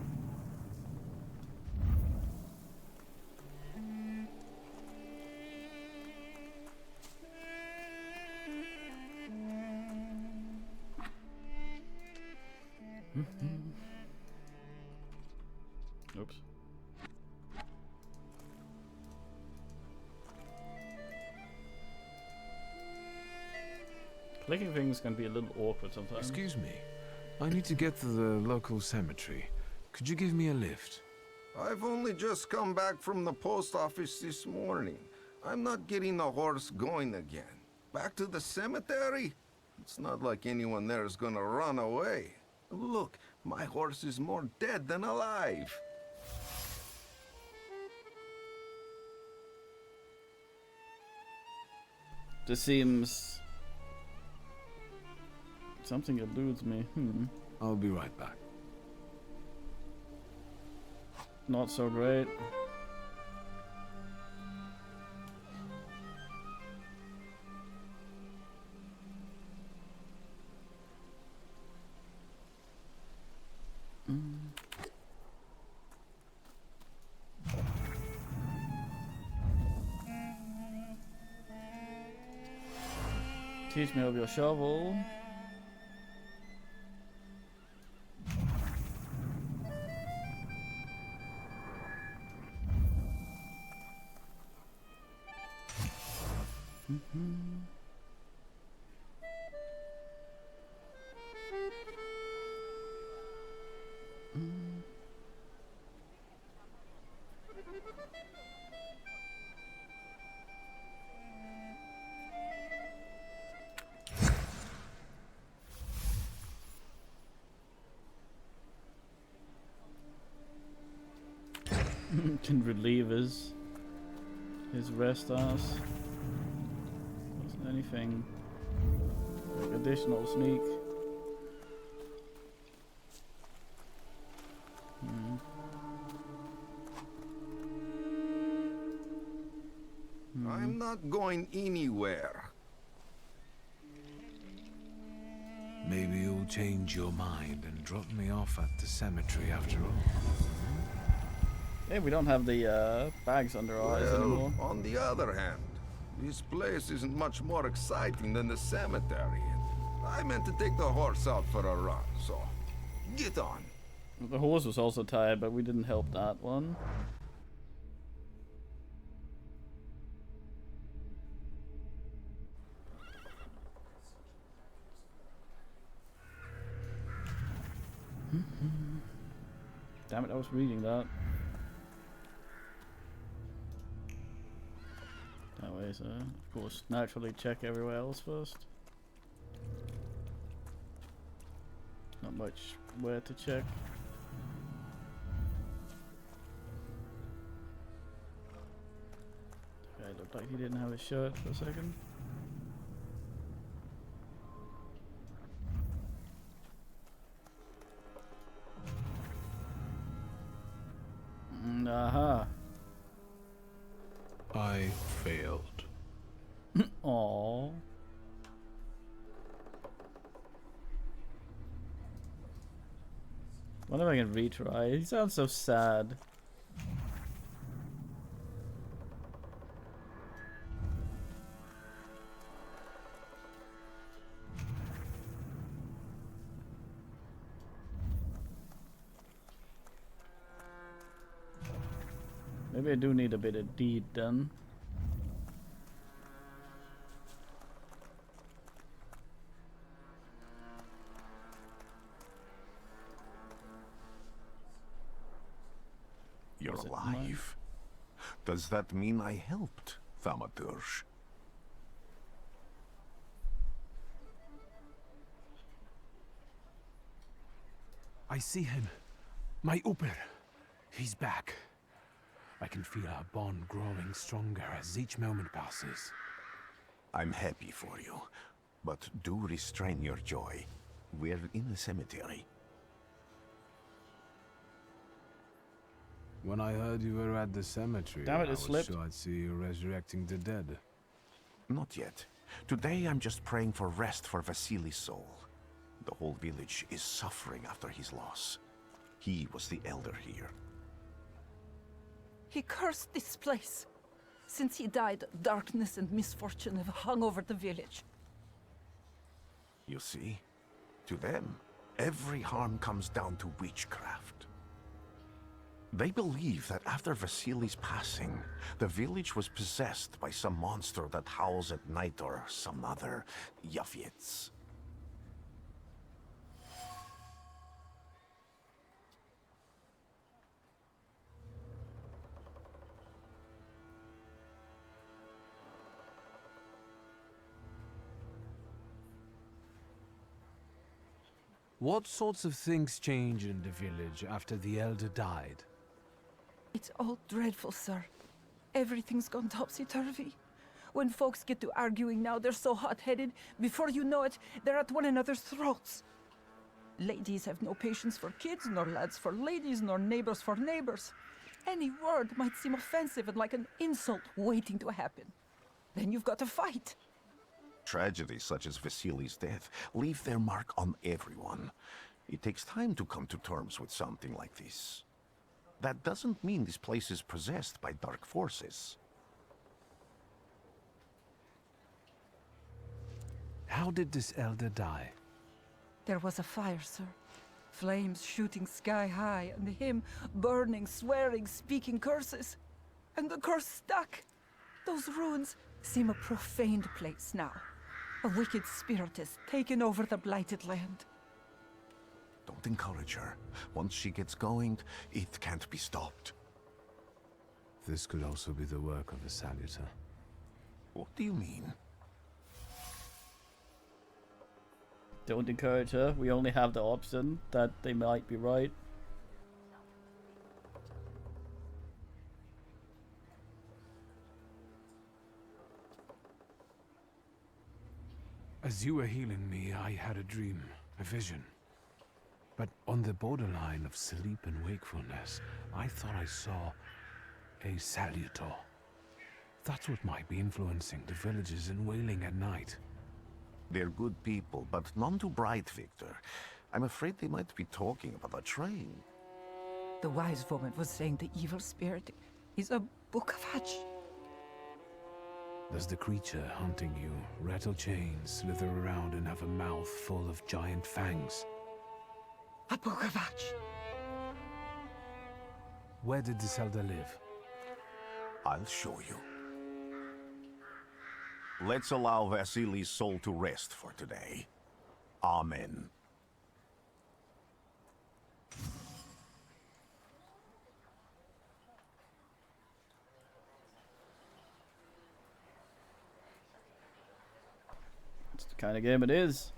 Oops. Clicking things can be a little awkward sometimes. Excuse me. I need to get to the local cemetery. Could you give me a lift? I've only just come back from the post office this morning. I'm not getting the horse going again. Back to the cemetery? It's not like anyone there is gonna run away. Look, my horse is more dead than alive. This seems... something eludes me. I'll be right back. Not so great. Teach me of your shovel. Can relieve his rest ass. Wasn't anything like additional sneak. I'm not going anywhere. Maybe you'll change your mind and drop me off at the cemetery after all. Yeah, we don't have the bags under our eyes anymore. On the other hand, this place isn't much more exciting than the cemetery. I meant to take the horse out for a run, so get on. The horse was also tired, but we didn't help that one. Damn it, I was reading that. That way, so of course, naturally check everywhere else first. Not much where to check. Okay, looked like he didn't have a shirt for a second. Aha. I failed. Aww. Wonder if I can retry. He sounds so sad. Maybe I do need a bit of deed done. You're alive. Does that mean I helped, Thaumaturge? I see him. My Uber. He's back. I can feel our bond growing stronger as each moment passes. I'm happy for you, but do restrain your joy. We're in the cemetery. When I heard you were at the cemetery, Damn it, I it was slipped. sure I'd see you resurrecting the dead. Not yet. Today I'm just praying for rest for Vasily's soul. The whole village is suffering after his loss. He was the elder here. He cursed this place. Since he died, darkness and misfortune have hung over the village. You see? To them, every harm comes down to witchcraft. They believe that after Vasily's passing, the village was possessed by some monster that howls at night or some other Yafits. What sorts of things change in the village after the elder died? It's all dreadful, sir. Everything's gone topsy-turvy. When folks get to arguing now, they're so hot-headed, before you know it, they're at one another's throats. Ladies have no patience for kids, nor lads for ladies, nor neighbors for neighbors. Any word might seem offensive and like an insult waiting to happen. Then you've got to fight. Tragedies such as Vasily's death leave their mark on everyone. It takes time to come to terms with something like this. That doesn't mean this place is possessed by dark forces. How did this elder die? There was a fire, sir. Flames shooting sky high, and him burning, swearing, speaking curses. And the curse stuck. Those ruins seem a profaned place now. A wicked spirit has taken over the blighted land. Don't encourage her. Once she gets going, it can't be stopped. This could also be the work of a salutor. What do you mean? Don't encourage her. We only have the option that they might be right. As you were healing me, I had a dream, a vision. But on the borderline of sleep and wakefulness, I thought I saw a salutor. That's what might be influencing the villagers in wailing at night. They're good people, but none too bright, Victor. I'm afraid they might be talking about a train. The wise woman was saying the evil spirit is a book of hatch. Does the creature hunting you rattle chains, slither around, and have a mouth full of giant fangs? A book of hatch. Where did this elder live? I'll show you. Let's allow Vasily's soul to rest for today. Amen. It's the kind of game it is.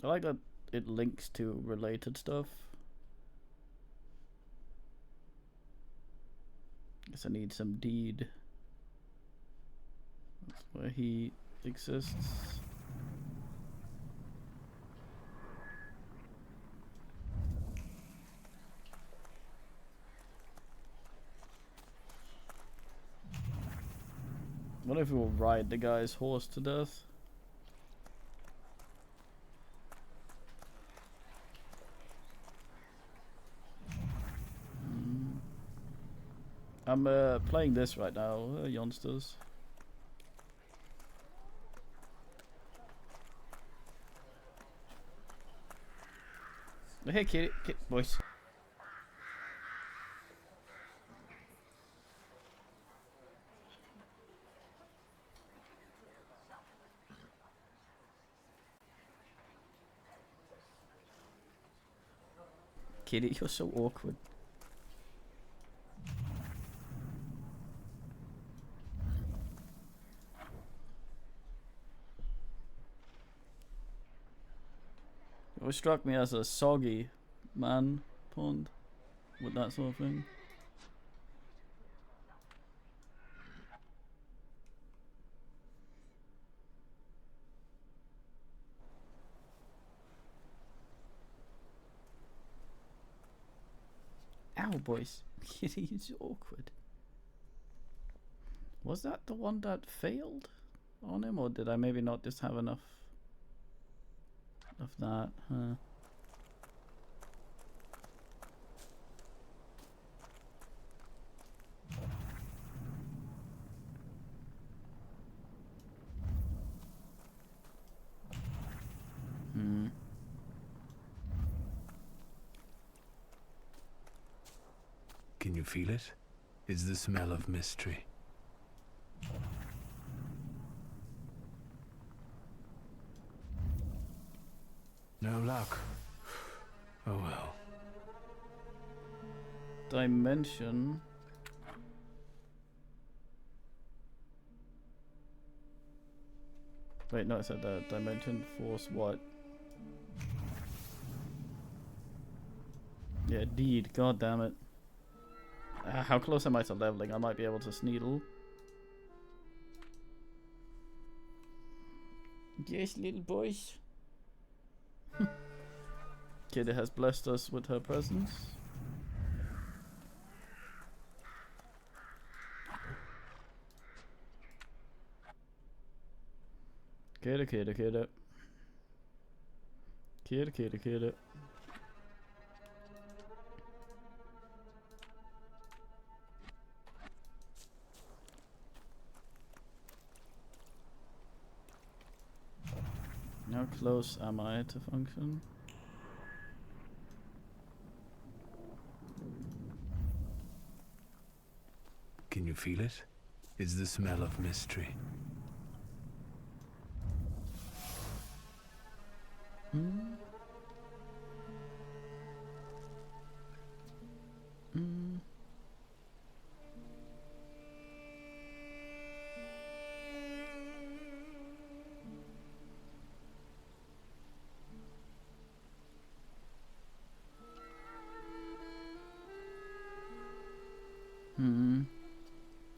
I like that it links to related stuff. Guess I need some deed. That's where he exists. What if we will ride the guy's horse to death? I'm playing this right now, youngsters. Hey, kitty, boys. Kitty, you're so awkward. It always struck me as a soggy man pond with that sort of thing. Ow, boys. Kitty is awkward. Was that the one that failed on him, or did I maybe not just have enough of that? Huh. Can you feel it? It's the smell of mystery. No luck. Oh well. Dimension. Wait, no, I said that. Dimension, force, what? Yeah, deed. God damn it. How close am I to leveling? I might be able to Sneedle. Yes, little boys. Kitty has blessed us with her presence. Kitty, kitty, kitty. Kitty, kitty, kitty. How close am I to function? Can you feel it? It's the smell of mystery.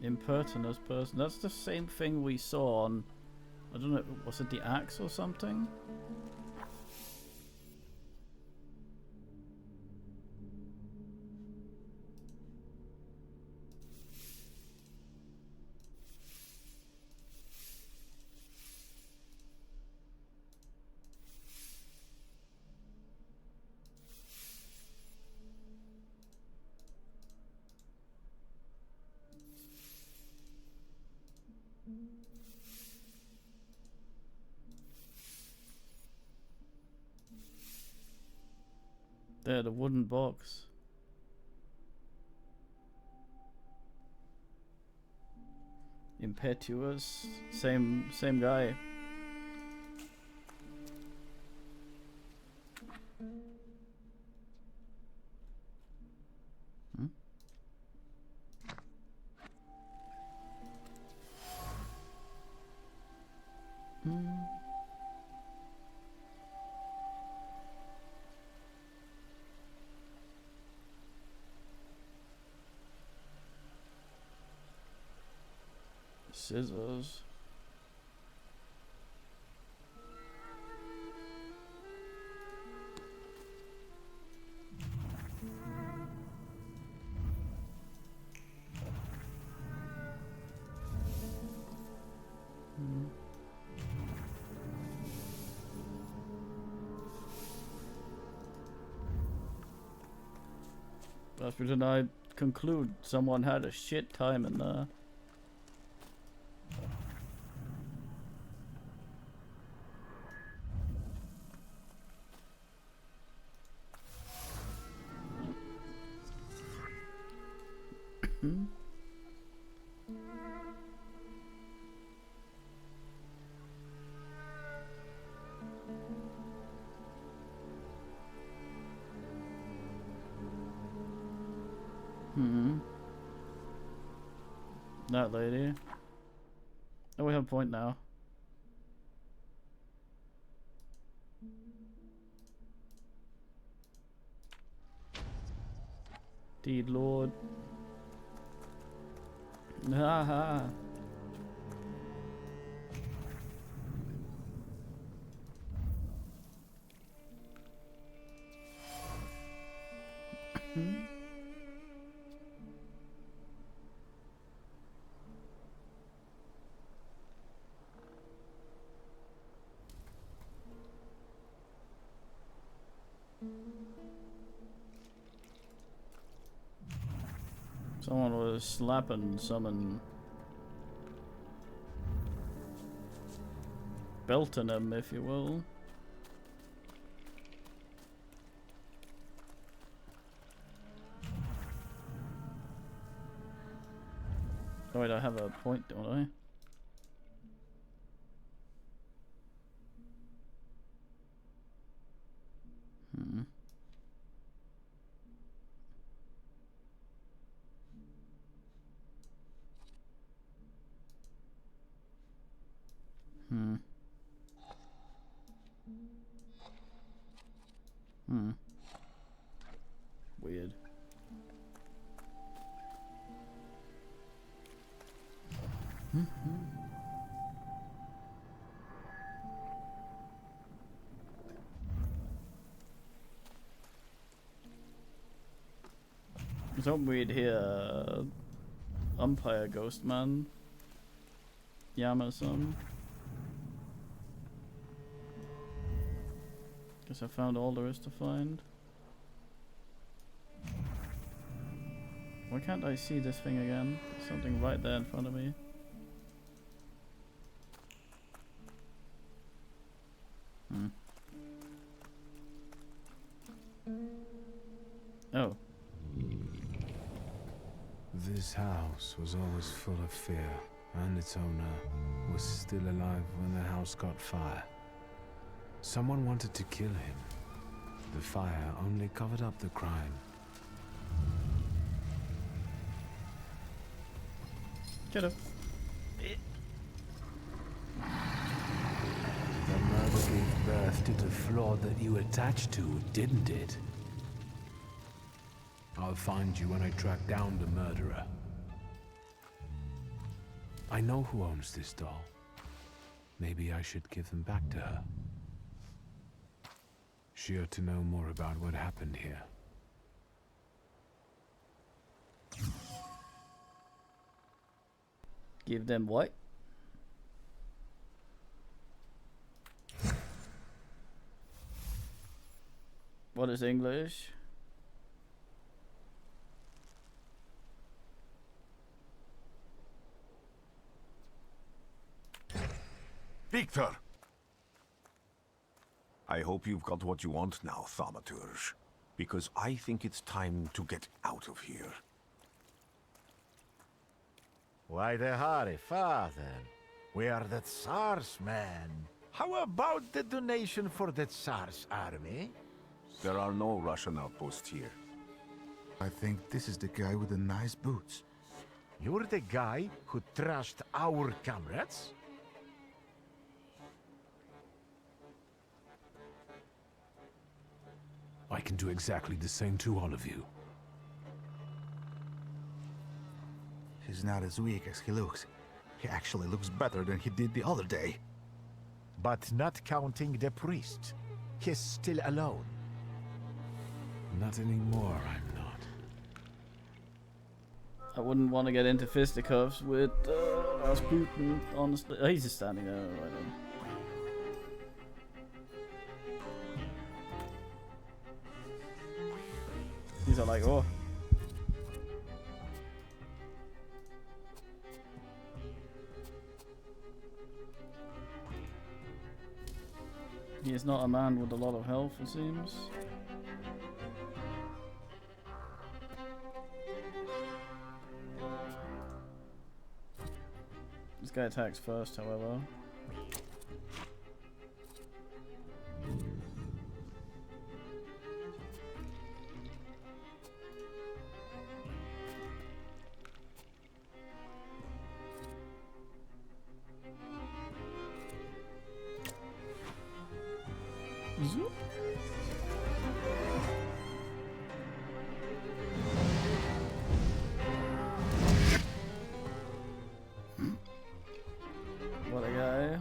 Impertinous person. That's the same thing we saw on... I don't know, was it the axe or something? There, the wooden box. Impetuous. Same guy. Hmm? Scissors. Rasputin, I conclude someone had a shit time in there. That lady. Oh, we have a point now. Deed Lord. Haha. Someone was slapping someone, belting him, if you will. Oh wait, I have a point, don't I? Weird. It's something weird here. Umpire Ghost Man. Yama-san. Guess I found all there is to find. Why can't I see this thing again? There's something right there in front of me. Oh. This house was always full of fear, and its owner was still alive when the house caught fire. Someone wanted to kill him. The fire only covered up the crime. Get up. The murder gave birth to the flaw that you attached to, didn't it? I'll find you when I track down the murderer. I know who owns this doll. Maybe I should give them back to her. She ought to know more about what happened here. Give them what? What is English? Victor! I hope you've got what you want now, Thaumaturge. Because I think it's time to get out of here. Why the hurry, father? We are the Tsar's men. How about the donation for the Tsar's army? There are no Russian outposts here. I think this is the guy with the nice boots. You're the guy who trashed our comrades? I can do exactly the same to all of you. He's not as weak as he looks. He actually looks better than he did the other day. But not counting the priest. He's still alone. Not anymore, I'm not. I wouldn't want to get into fisticuffs with Rasputin, honestly. Oh, he's just standing there right now. These are like, oh. He is not a man with a lot of health, it seems. This guy attacks first, however. Zoop. What a guy.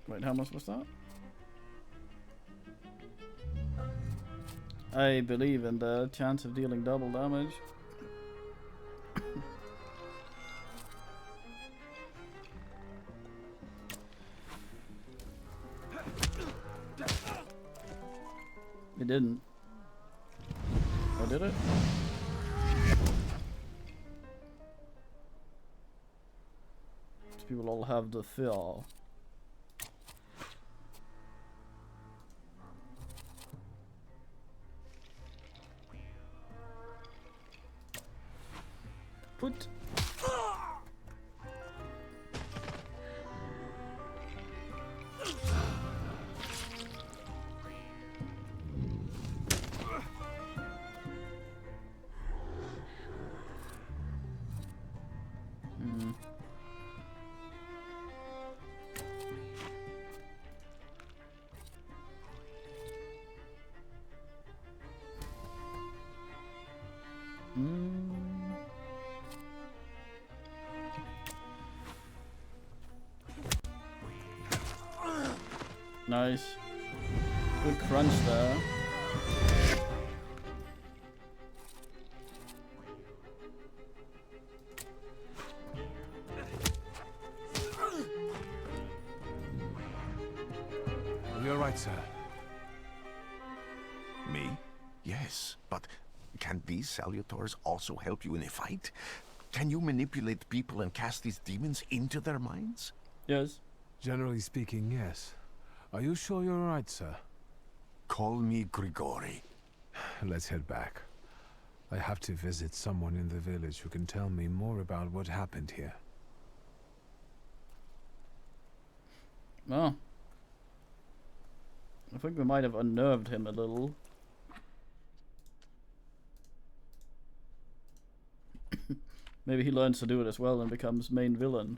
Wait, how much was that? I believe in the chance of dealing double damage. It didn't. Or did it? These people all have the fear. Put. Nice. Good crunch there. You're right, sir. Me? Yes, but can these salutors also help you in a fight? Can you manipulate people and cast these demons into their minds? Yes. Generally speaking, yes. Are you sure you're right, sir? Call me Grigori. Let's head back. I have to visit someone in the village who can tell me more about what happened here. Well, I think we might have unnerved him a little. Maybe he learns to do it as well and becomes main villain.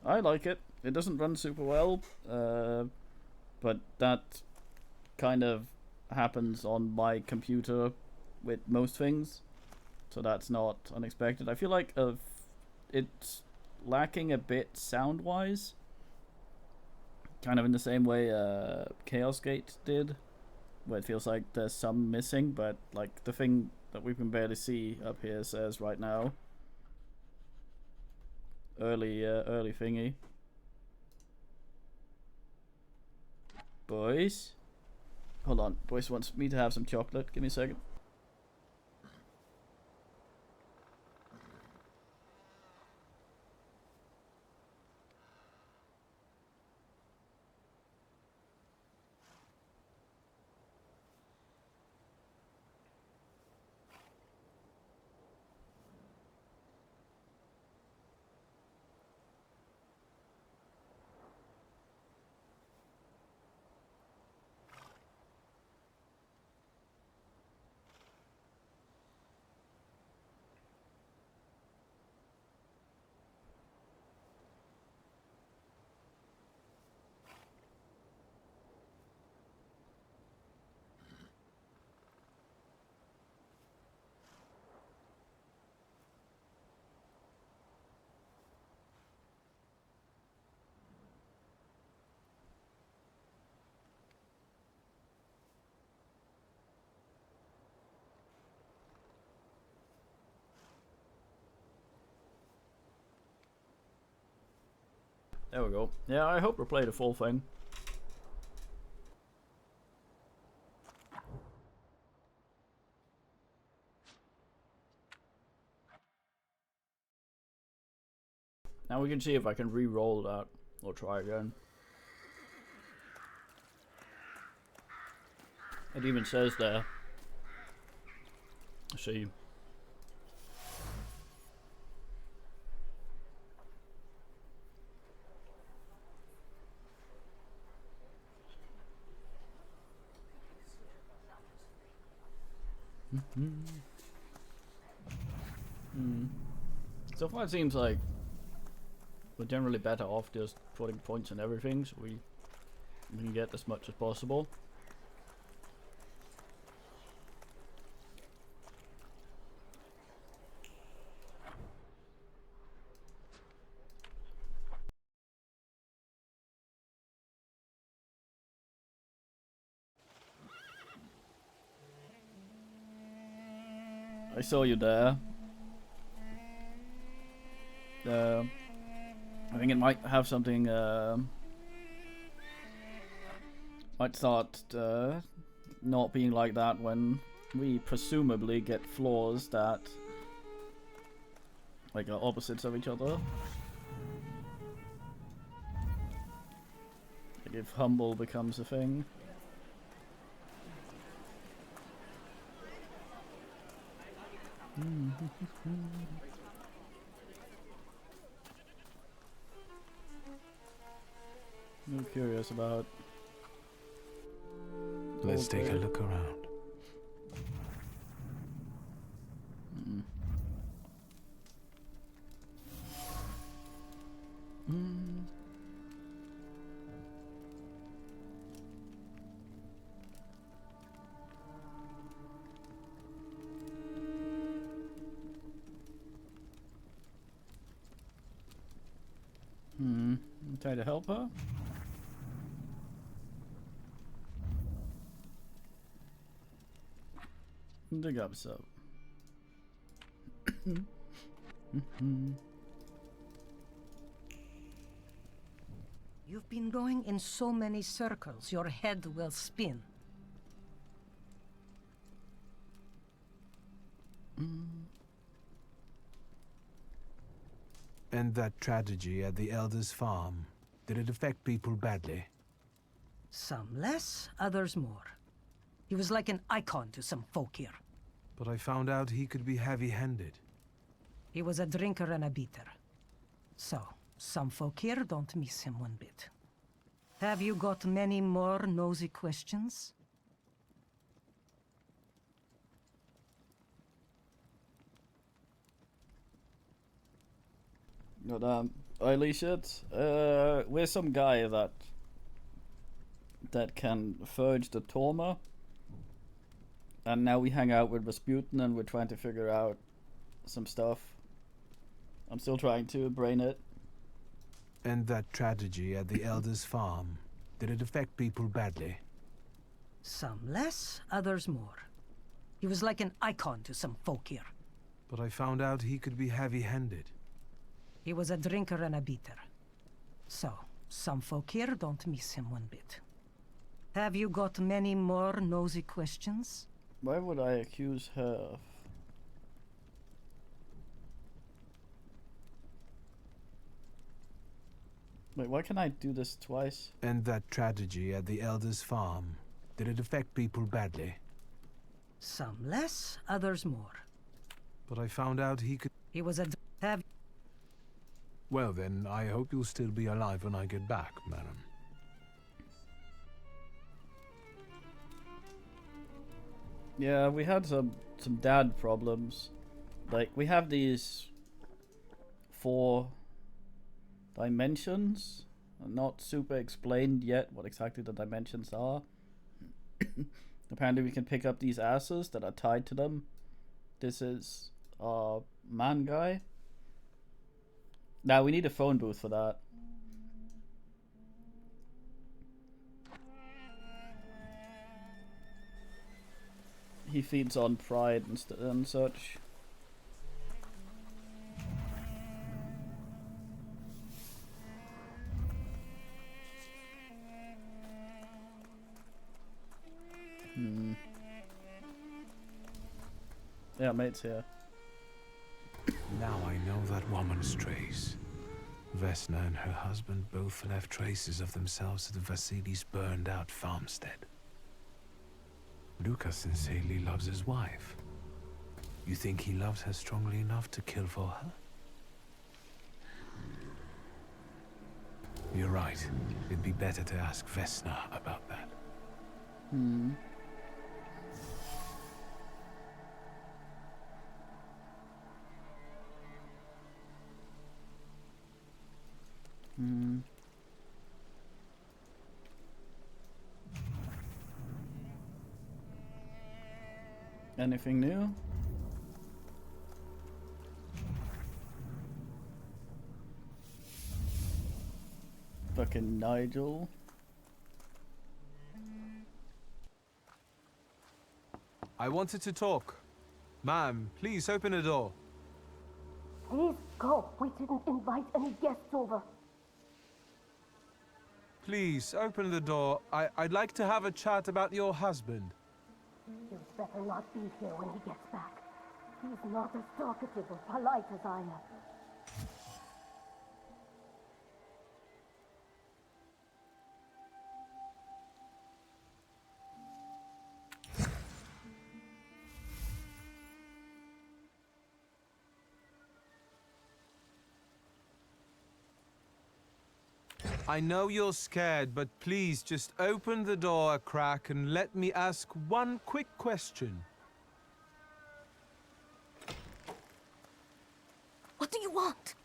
I like it. It doesn't run super well, but that kind of happens on my computer with most things, so that's not unexpected. I feel like it's lacking a bit sound-wise, kind of in the same way Chaos Gate did, where it feels like there's some missing, but like the thing that we can barely see up here says right now, early thingy. Boys, hold on. Boys wants me to have some chocolate. Give me a second. There we go. Yeah, I hope we play the full thing. Now we can see if I can re-roll that. Or try again. It even says there. Let's see. So far it seems like we're generally better off just putting points in everything, so we can get as much as possible. I saw you there. I think it might have something, might start not being like that when we presumably get floors that like are opposites of each other. Like if humble becomes a thing. I'm curious about. Let's take a look around. Try to help her. Dig up so. You've been going in so many circles, your head will spin. And that tragedy at the Elder's farm, did it affect people badly? Some less, others more. He was like an icon to some folk here. But I found out he could be heavy-handed. He was a drinker and a beater. So, some folk here don't miss him one bit. Have you got many more nosy questions? But Alicia, we're some guy that that can forge the Torma. And now we hang out with Rasputin and we're trying to figure out some stuff. I'm still trying to brain it. And that tragedy at the Elder's farm, did it affect people badly? Some less, others more. He was like an icon to some folk here. But I found out he could be heavy-handed. He was a drinker and a beater. So, some folk here don't miss him one bit. Have you got many more nosy questions? Why would I accuse her of... Wait, why can I do this twice? And that tragedy at the Elder's farm, did it affect people badly? Some less, others more. But I found out he could... He was a... Have... Well then, I hope you'll still be alive when I get back, madam. Yeah, we had some dad problems. Like, we have these 4 dimensions. Not super explained yet what exactly the dimensions are. Apparently we can pick up these asses that are tied to them. This is our man guy. Now we need a phone booth for that. He feeds on pride and such. Yeah, mate's here. Now I know that woman's trace. Vesna and her husband both left traces of themselves at the Vasili's burned-out farmstead. Lucas sincerely loves his wife. You think he loves her strongly enough to kill for her? You're right. It'd be better to ask Vesna about that. Anything new? Fucking Nigel. I wanted to talk. Ma'am, please open the door. Please go. We didn't invite any guests over. Please open the door. I'd like to have a chat about your husband. You'd better not be here when he gets back. He's not as talkative or polite as I am. I know you're scared, but please just open the door a crack and let me ask one quick question. What do you want?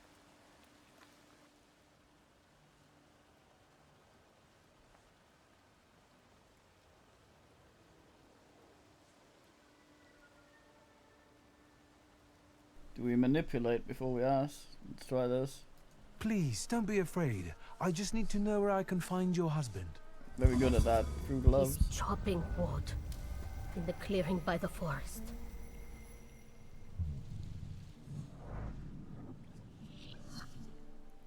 Do we manipulate before we ask? Let's try this. Please, don't be afraid. I just need to know where I can find your husband. Very good at that. Through gloves. He's chopping wood in the clearing by the forest.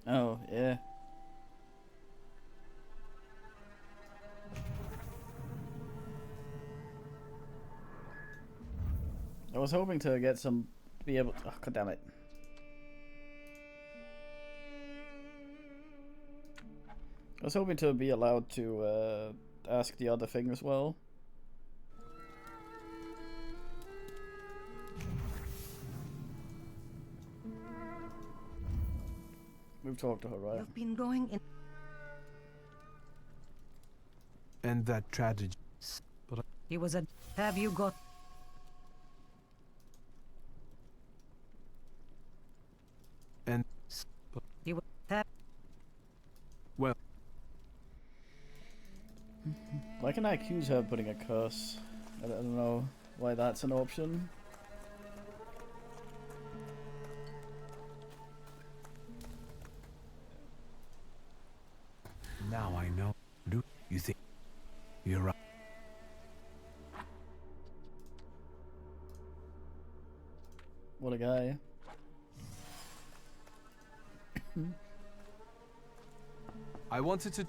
Oh, yeah. I was hoping to get some... be able to... Oh, god damn it. I was hoping to be allowed to ask the other thing as well. We've talked to her, right? You've been going in... And that tragedy... But He was a... Have you got... And... He was... Have... Well... Why can I accuse her of putting a curse? I don't know why that's an option. Now I know. Do you think you're right? What a guy. I wanted to.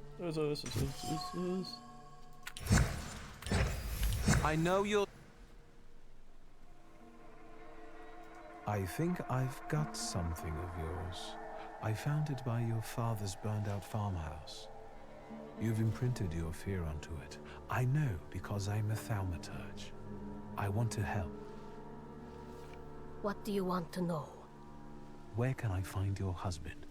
I know you're. I think I've got something of yours. I found it by your father's burned-out farmhouse. You've imprinted your fear onto it. I know because I'm a Thaumaturge. I want to help. What do you want to know? Where can I find your husband?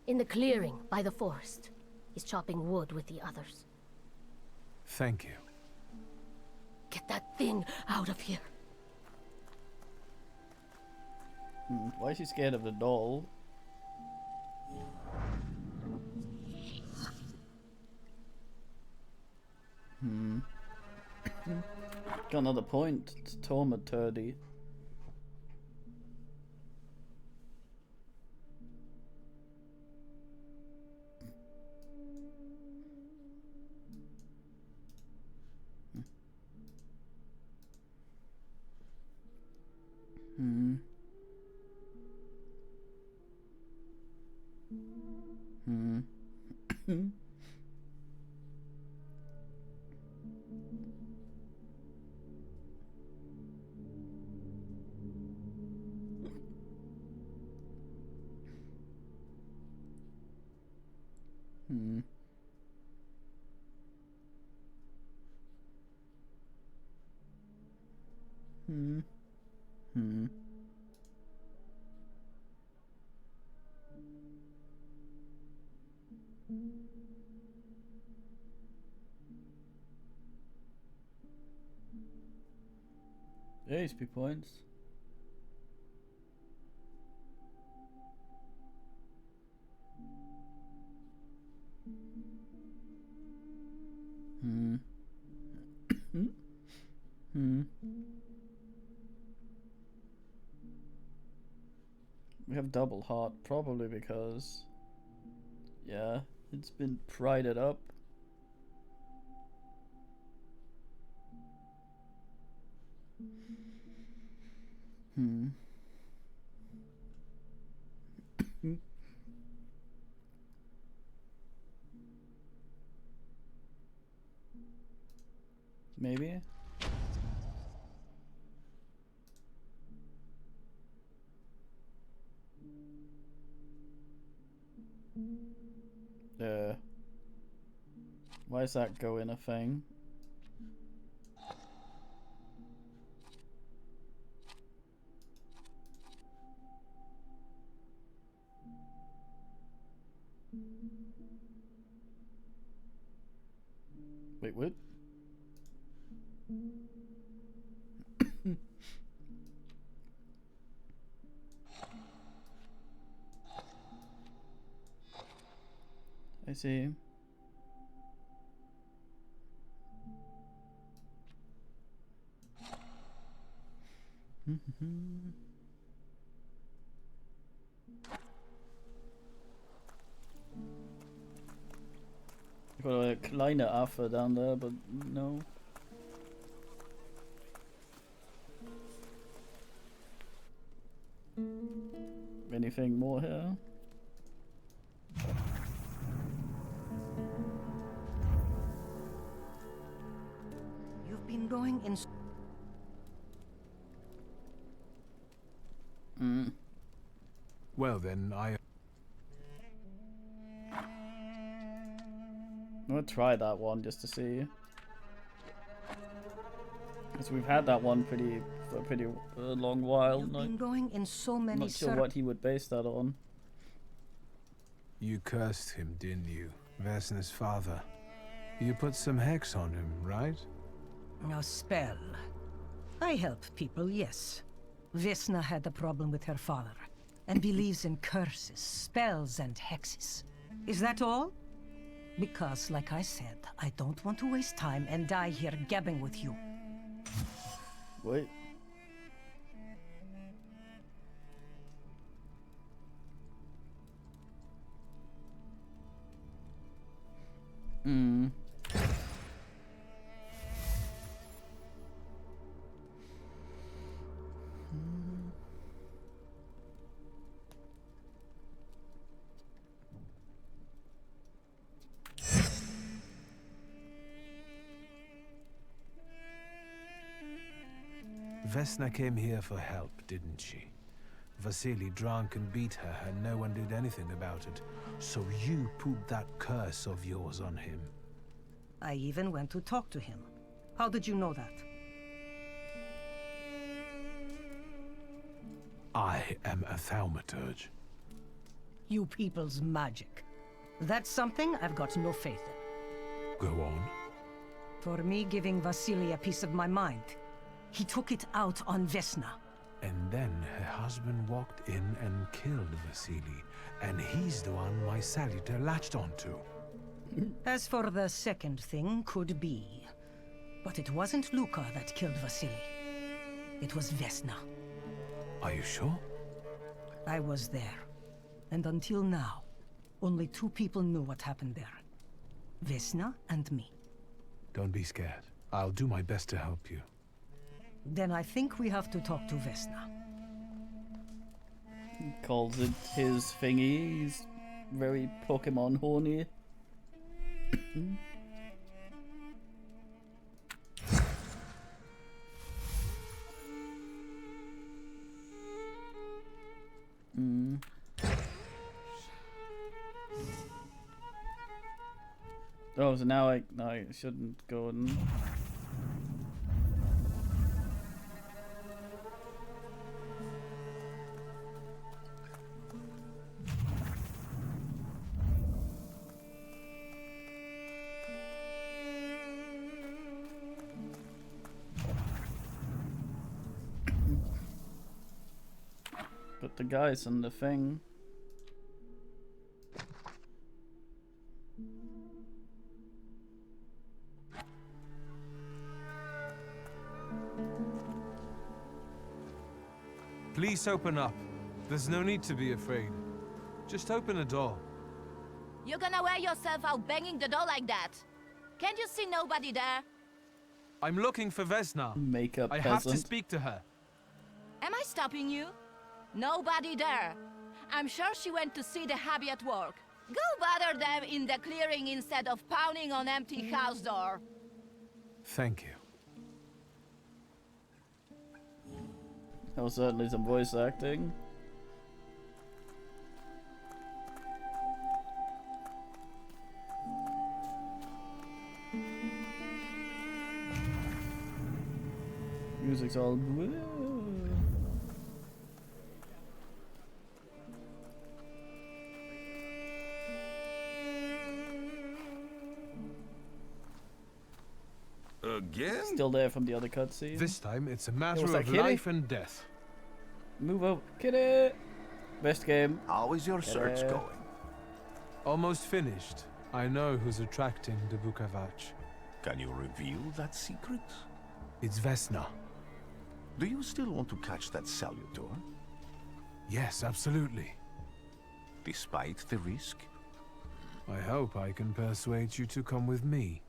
In the clearing, by the forest. He's chopping wood with the others. Thank you. Get that thing out of here. Why is she scared of the doll? Got another point. It's Thaumaturge. HP points. We have double heart, probably because, yeah, it's been prided up. Maybe. Why is that go in a thing? Wait, what? I see. Got a kleine Affe down there, but no. Anything more here? You've been going in. Well then, I'm gonna try that one just to see. Because we've had that one for a pretty long while. You've been going in so many not sure what he would base that on. You cursed him, didn't you? Vesna's father. You put some hex on him, right? A spell. I help people, yes. Vesna had a problem with her father, and believes in curses, spells, and hexes. Is that all? Because, like I said, I don't want to waste time and die here gabbing with you. Wait. Hmm. Vesna came here for help, didn't she? Vasily drank and beat her, and no one did anything about it. So you put that curse of yours on him. I even went to talk to him. How did you know that? I am a Thaumaturge. You people's magic. That's something I've got no faith in. Go on. For me giving Vasily a piece of my mind, he took it out on Vesna. And then her husband walked in and killed Vasily, and he's the one my salutor latched onto. As for the second thing, could be. But it wasn't Luka that killed Vasily. It was Vesna. Are you sure? I was there. And until now, only 2 people knew what happened there. Vesna and me. Don't be scared. I'll do my best to help you. Then I think we have to talk to Vesna. He calls it his thingy. He's very Pokemon horny. Mm. Oh, so now I shouldn't go and. But the guys and the thing. Please open up. There's no need to be afraid. Just open the door. You're gonna wear yourself out banging the door like that. Can't you see nobody there? I'm looking for Vesna. Makeup I peasant. have to speak to her. Am I stopping you? Nobody there. I'm sure she went to see the hubby at work. Go bother them in the clearing instead of pounding on empty house door. Thank you. That was certainly some voice acting. Music's all. Again? Still there from the other cutscene. This time it's a matter was that of Kitty? life and death. Move up, Kitty. Best game. How is your search Kitty. going? Almost finished. I know who's attracting the Bukavach. Can you reveal that secret? It's Vesna. Do you still want to catch that Salutor? Yes, absolutely. Despite the risk? I hope I can persuade you to come with me.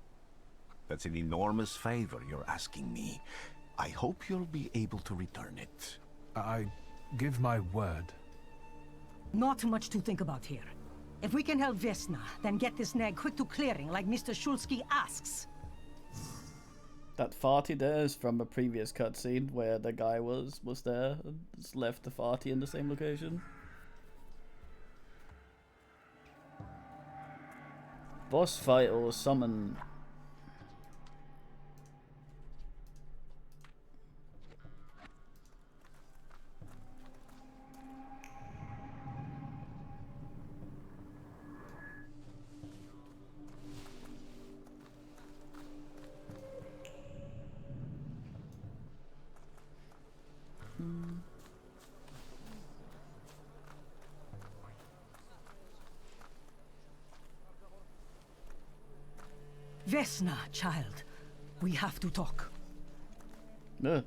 That's an enormous favor you're asking me. I hope you'll be able to return it. I give my word. Not much to think about here. If we can help Vesna, then get this nag quick to clearing like Mr. Shulsky asks. That farty there is from a previous cutscene where the guy was there and just left the farty in the same location. Boss fight or summon. Vesna, child. We have to talk. No.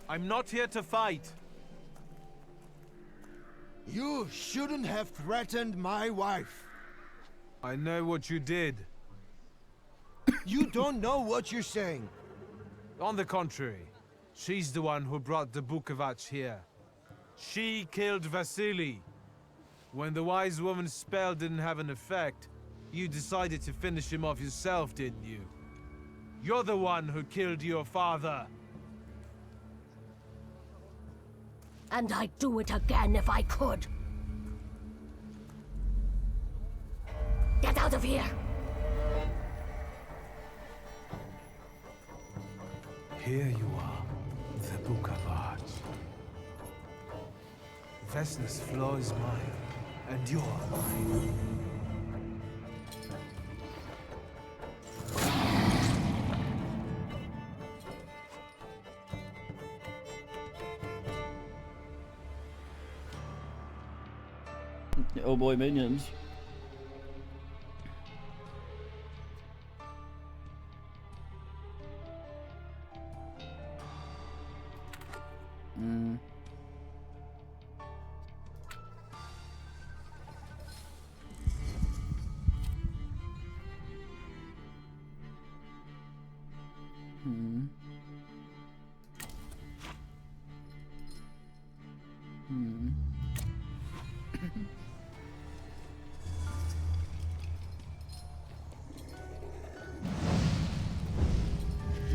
I'm not here to fight. You shouldn't have threatened my wife. I know what you did. You don't know what you're saying. On the contrary, she's the one who brought the Bukovac here. She killed Vasily. When the wise woman's spell didn't have an effect, you decided to finish him off yourself, didn't you? You're the one who killed your father. And I'd do it again if I could. Get out of here! Here you are, the Bukovac. Vesna's flaw is mine, and you're mine. Oh boy, minions.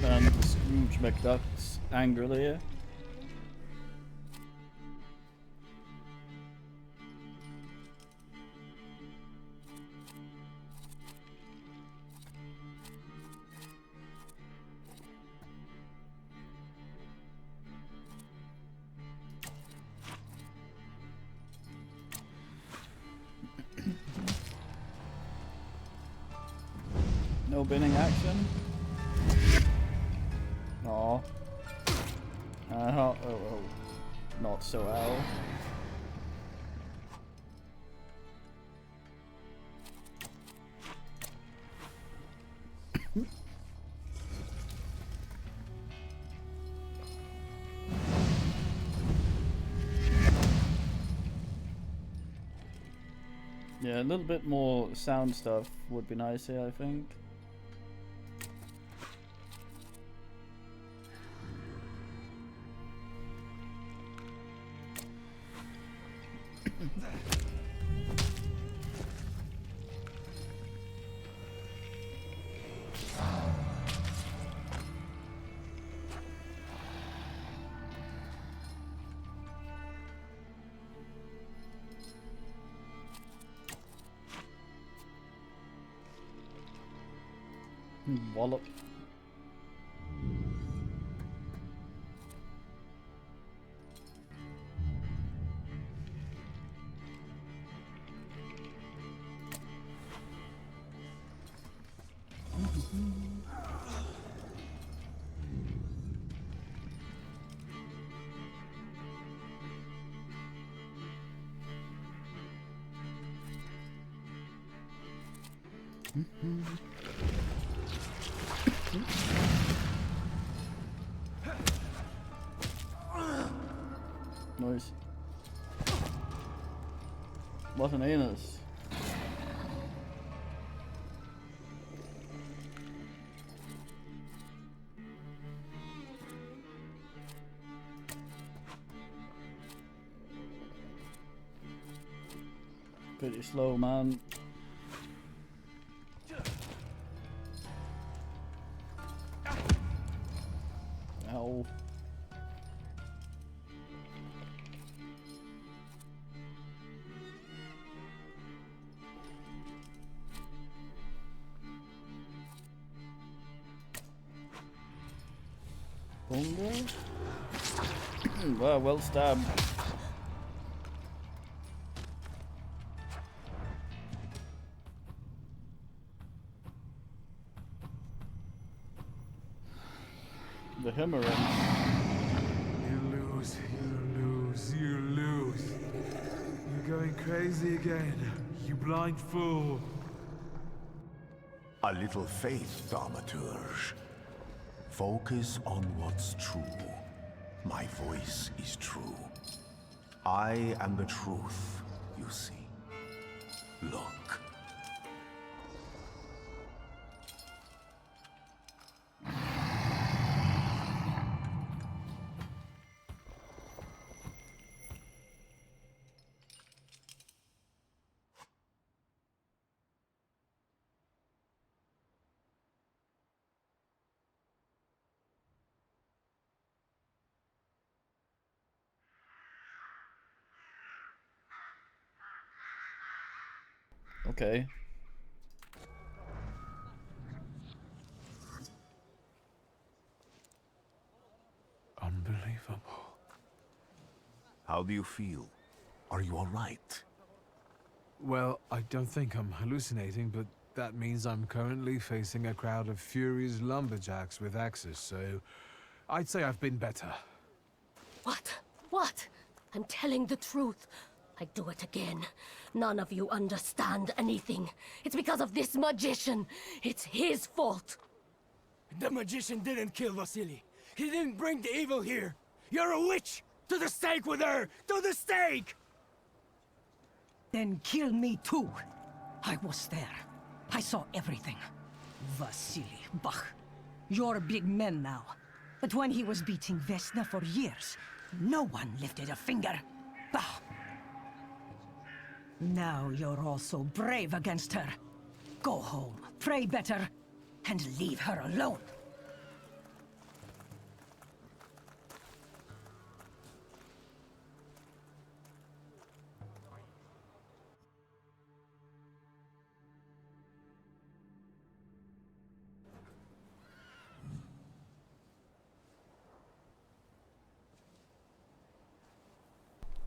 And Scrooge McDuck's angrily here. No binning action. Aw. Oh, not so well. Yeah, a little bit more sound stuff would be nice here, I think. Wallop. Nice. What an anus. Pretty slow, man. Ow. Bongo? Wow, well stabbed. The hemorrhage. You lose, you lose, you lose. You're going crazy again, you blind fool. A little faith, Thaumaturge. Focus on what's true. My voice is true. I am the truth, you see. Look. Okay. Unbelievable. How do you feel? Are you all right? Well, I don't think I'm hallucinating, but that means I'm currently facing a crowd of furious lumberjacks with axes, so I'd say I've been better. What? What? I'm telling the truth. I do it again. None of you understand anything. It's because of this magician. It's his fault. The magician didn't kill Vasily. He didn't bring the evil here. You're a witch! To the stake with her! To the stake! Then kill me too. I was there. I saw everything. Vasily, bah. You're a big man now. But when he was beating Vesna for years, no one lifted a finger. Bah. Now you're all so brave against her. Go home, pray better, and leave her alone.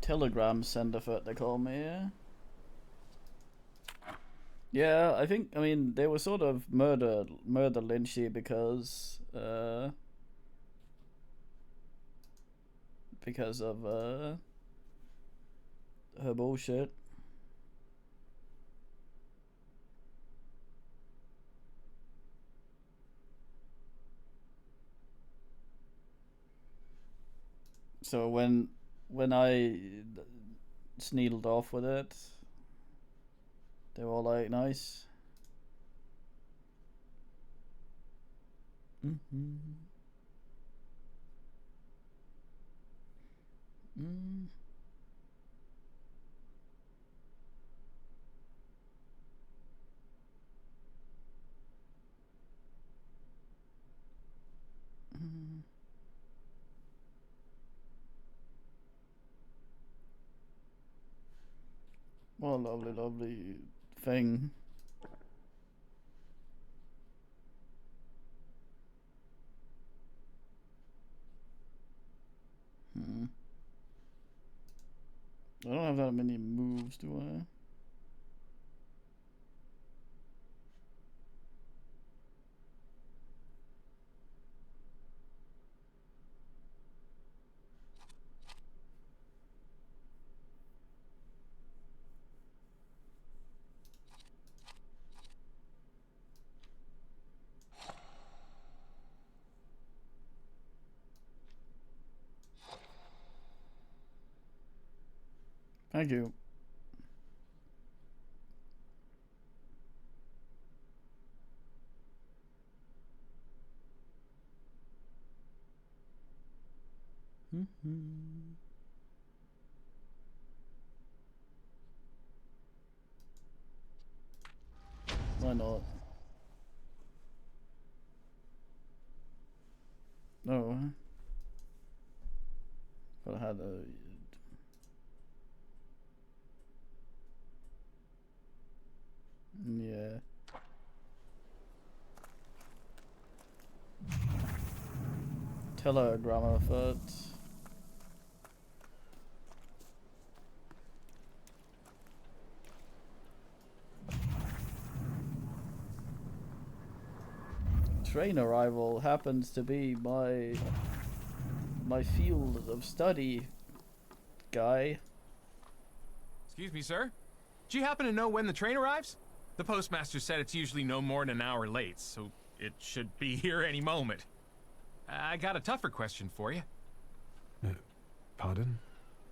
Telegram sender, they call me, yeah? Yeah, I mean, they were sort of murder lynchy because of her bullshit. So when I sneedled off with it, they were all like, nice. What a lovely, lovely thing. I don't have that many moves, do I? Thank you. Why not? No. But I had a... Yeah. Telegram foot. Train arrival happens to be my field of study, guy. Excuse me, sir. Do you happen to know when the train arrives? The postmaster said it's usually no more than an hour late, so it should be here any moment. I got a tougher question for you. Pardon?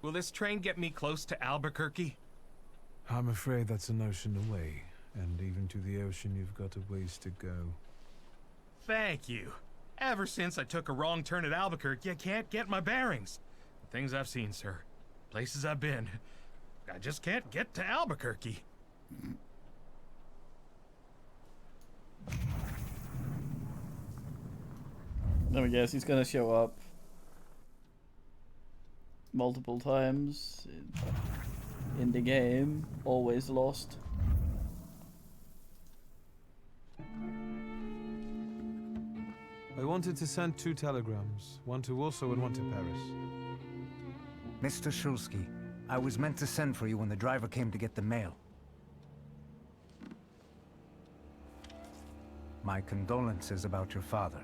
Will this train get me close to Albuquerque? I'm afraid that's an ocean away, and even to the ocean you've got a ways to go. Thank you. Ever since I took a wrong turn at Albuquerque, I can't get my bearings. The things I've seen, sir. Places I've been. I just can't get to Albuquerque. Let me guess, he's gonna show up multiple times in the game, always lost. I wanted to send 2 telegrams, one to Warsaw and one to Paris. Mr. Shulsky, I was meant to send for you when the driver came to get the mail. My condolences about your father.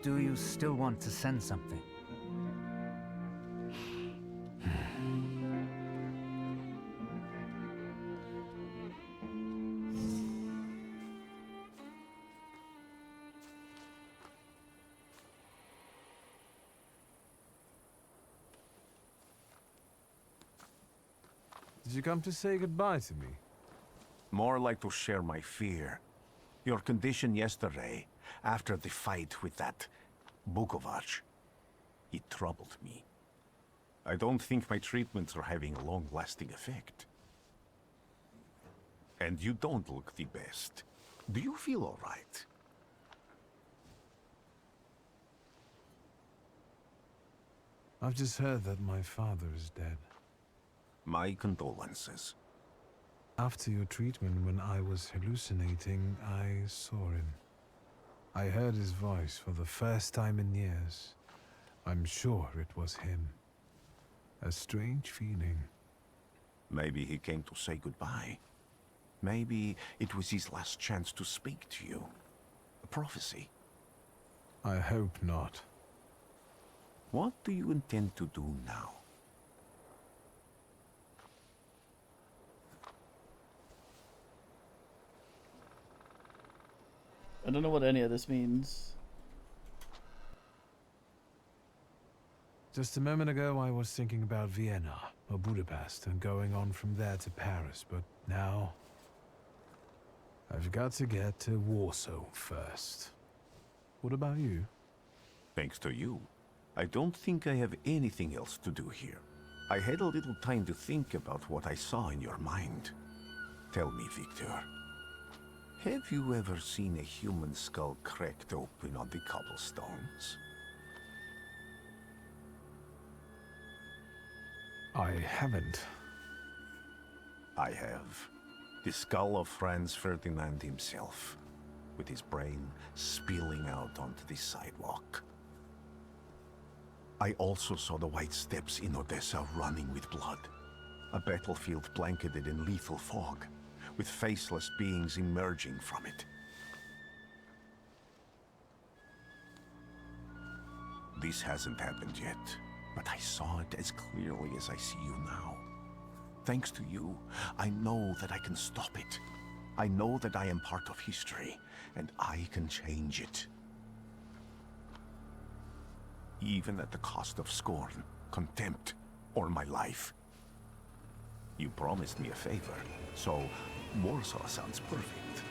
Do you still want to send something? Did you come to say goodbye to me? More like to share my fear. Your condition yesterday, after the fight with that Bukovac, it troubled me. I don't think my treatments are having a long-lasting effect. And you don't look the best. Do you feel all right? I've just heard that my father is dead. My condolences. After your treatment, when I was hallucinating, I saw him. I heard his voice for the first time in years. I'm sure it was him. A strange feeling. Maybe he came to say goodbye. Maybe it was his last chance to speak to you. A prophecy. I hope not. What do you intend to do now? I don't know what any of this means. Just a moment ago, I was thinking about Vienna or Budapest and going on from there to Paris, but now I've got to get to Warsaw first. What about you? Thanks to you, I don't think I have anything else to do here. I had a little time to think about what I saw in your mind. Tell me, Victor, have you ever seen a human skull cracked open on the cobblestones? I haven't. I have. The skull of Franz Ferdinand himself, with his brain spilling out onto the sidewalk. I also saw the white steps in Odessa running with blood. A battlefield blanketed in lethal fog, with faceless beings emerging from it. This hasn't happened yet, but I saw it as clearly as I see you now. Thanks to you, I know that I can stop it. I know that I am part of history, and I can change it. Even at the cost of scorn, contempt, or my life. You promised me a favor, so Warsaw sounds perfect.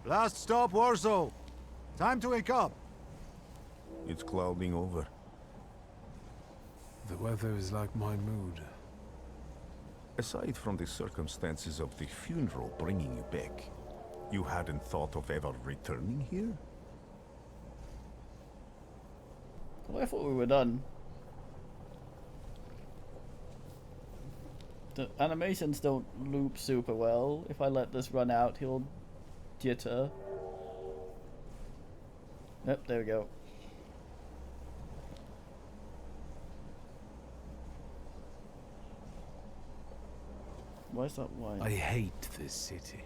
Last stop, Warsaw. Time to wake up. It's clouding over. The weather is like my mood. Aside from the circumstances of the funeral bringing you back, you hadn't thought of ever returning here? Well, I thought we were done. The animations don't loop super well. If I let this run out, he'll jitter. Yep, there we go. Why is that white? I hate this city.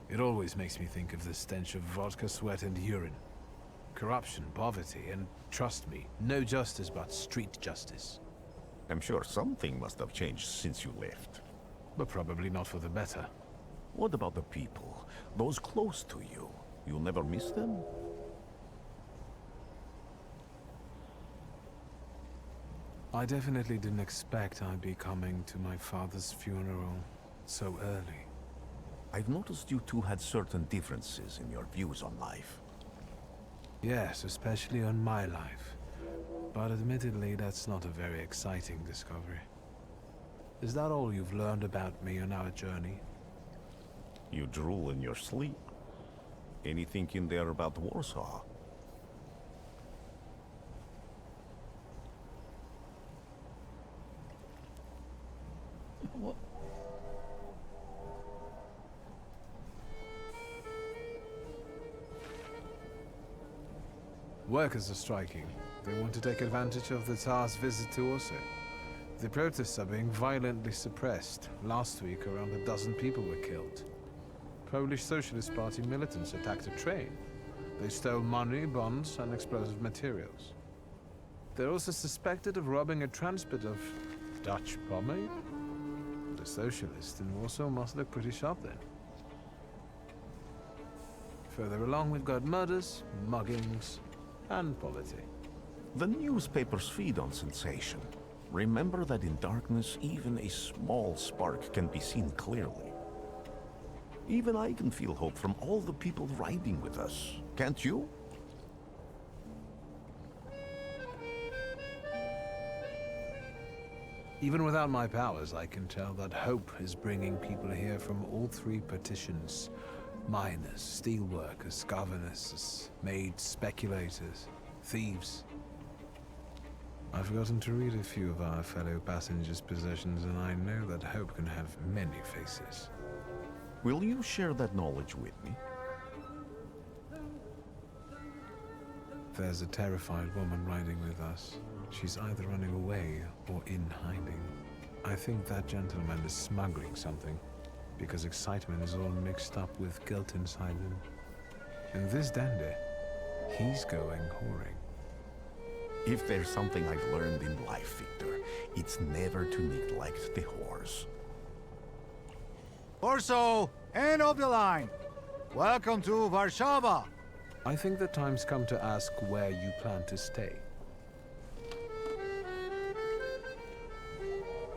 It always makes me think of the stench of vodka, sweat, and urine. Corruption, poverty, and trust me, no justice but street justice. I'm sure something must have changed since you left. But probably not for the better. What about the people? Those close to you? You'll never miss them? I definitely didn't expect I'd be coming to my father's funeral so early. I've noticed you two had certain differences in your views on life. Yes, especially on my life. But admittedly, that's not a very exciting discovery. Is that all you've learned about me on our journey? You drool in your sleep. Anything in there about Warsaw? What? Workers are striking. They want to take advantage of the Tsar's visit to Warsaw. The protests are being violently suppressed. Last week, around a dozen people were killed. Polish Socialist Party militants attacked a train. They stole money, bonds, and explosive materials. They're also suspected of robbing a transport of Dutch pomade. The socialists in Warsaw must look pretty sharp then. Further along, we've got murders, muggings, and politics. The newspapers feed on sensation. Remember that in darkness, even a small spark can be seen clearly. Even I can feel hope from all the people riding with us. Can't you? Even without my powers, I can tell that hope is bringing people here from all three partitions. Miners, steelworkers, governors, maids, speculators, thieves. I've forgotten to read a few of our fellow passengers' possessions, and I know that hope can have many faces. Will you share that knowledge with me? There's a terrified woman riding with us. She's either running away or in hiding. I think that gentleman is smuggling something, because excitement is all mixed up with guilt inside him. And this dandy, he's going whoring. If there's something I've learned in life, Victor, it's never to neglect the whores. Warsaw, end of the line. Welcome to Warsaw. I think the time's come to ask where you plan to stay.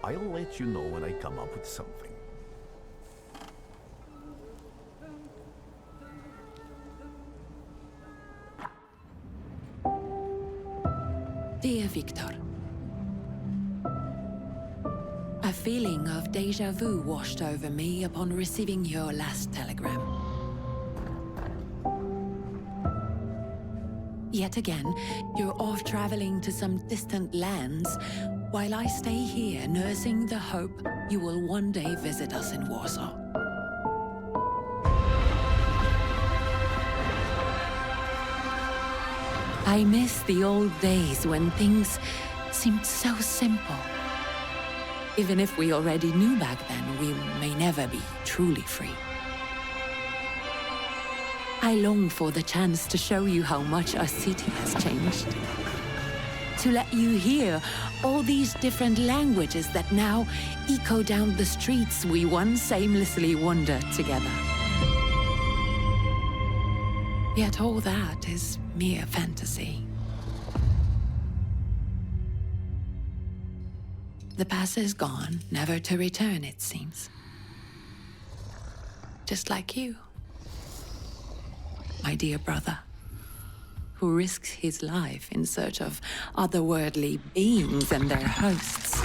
I'll let you know when I come up with something. Dear Victor, a feeling of déjà vu washed over me upon receiving your last telegram. Yet again, you're off traveling to some distant lands, while I stay here nursing the hope you will one day visit us in Warsaw. I miss the old days when things seemed so simple. Even if we already knew back then, we may never be truly free. I long for the chance to show you how much our city has changed. To let you hear all these different languages that now echo down the streets we once aimlessly wandered together. Yet all that is mere fantasy. The past is gone, never to return, it seems. Just like you. my dear brother, who risks his life in search of otherworldly beings and their hosts.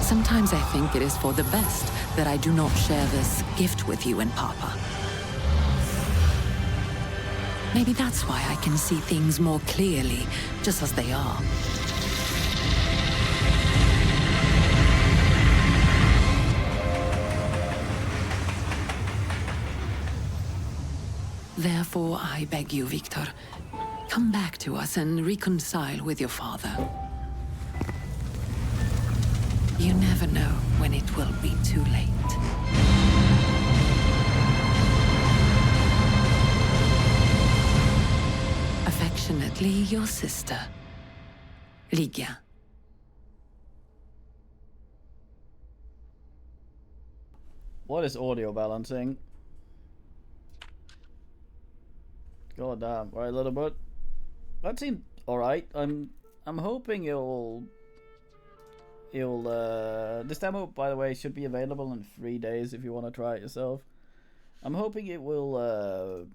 Sometimes I think it is for the best that I do not share this gift with you and Papa. Maybe that's why I can see things more clearly, just as they are. Therefore, I beg you, Victor, come back to us and reconcile with your father. You never know when it will be too late. Affectionately, your sister, Lygia. What is audio balancing? God damn, right, little bit. That seemed alright. I'm hoping it'll this demo, by the way, should be available in 3 days if you want to try it yourself. I'm hoping it will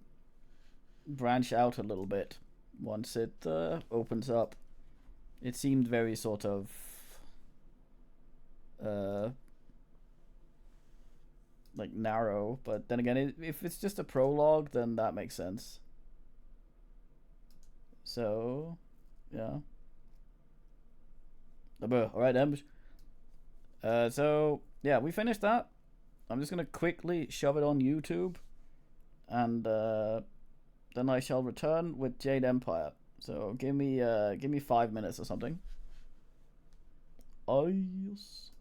branch out a little bit once it opens up. It seemed very sort of like narrow, but then again, if it's just a prologue, then that makes sense. So, yeah. Alright, Em. So, yeah, we finished that. I'm just gonna quickly shove it on YouTube, and then I shall return with Jade Empire. So give me 5 minutes or something. Adios.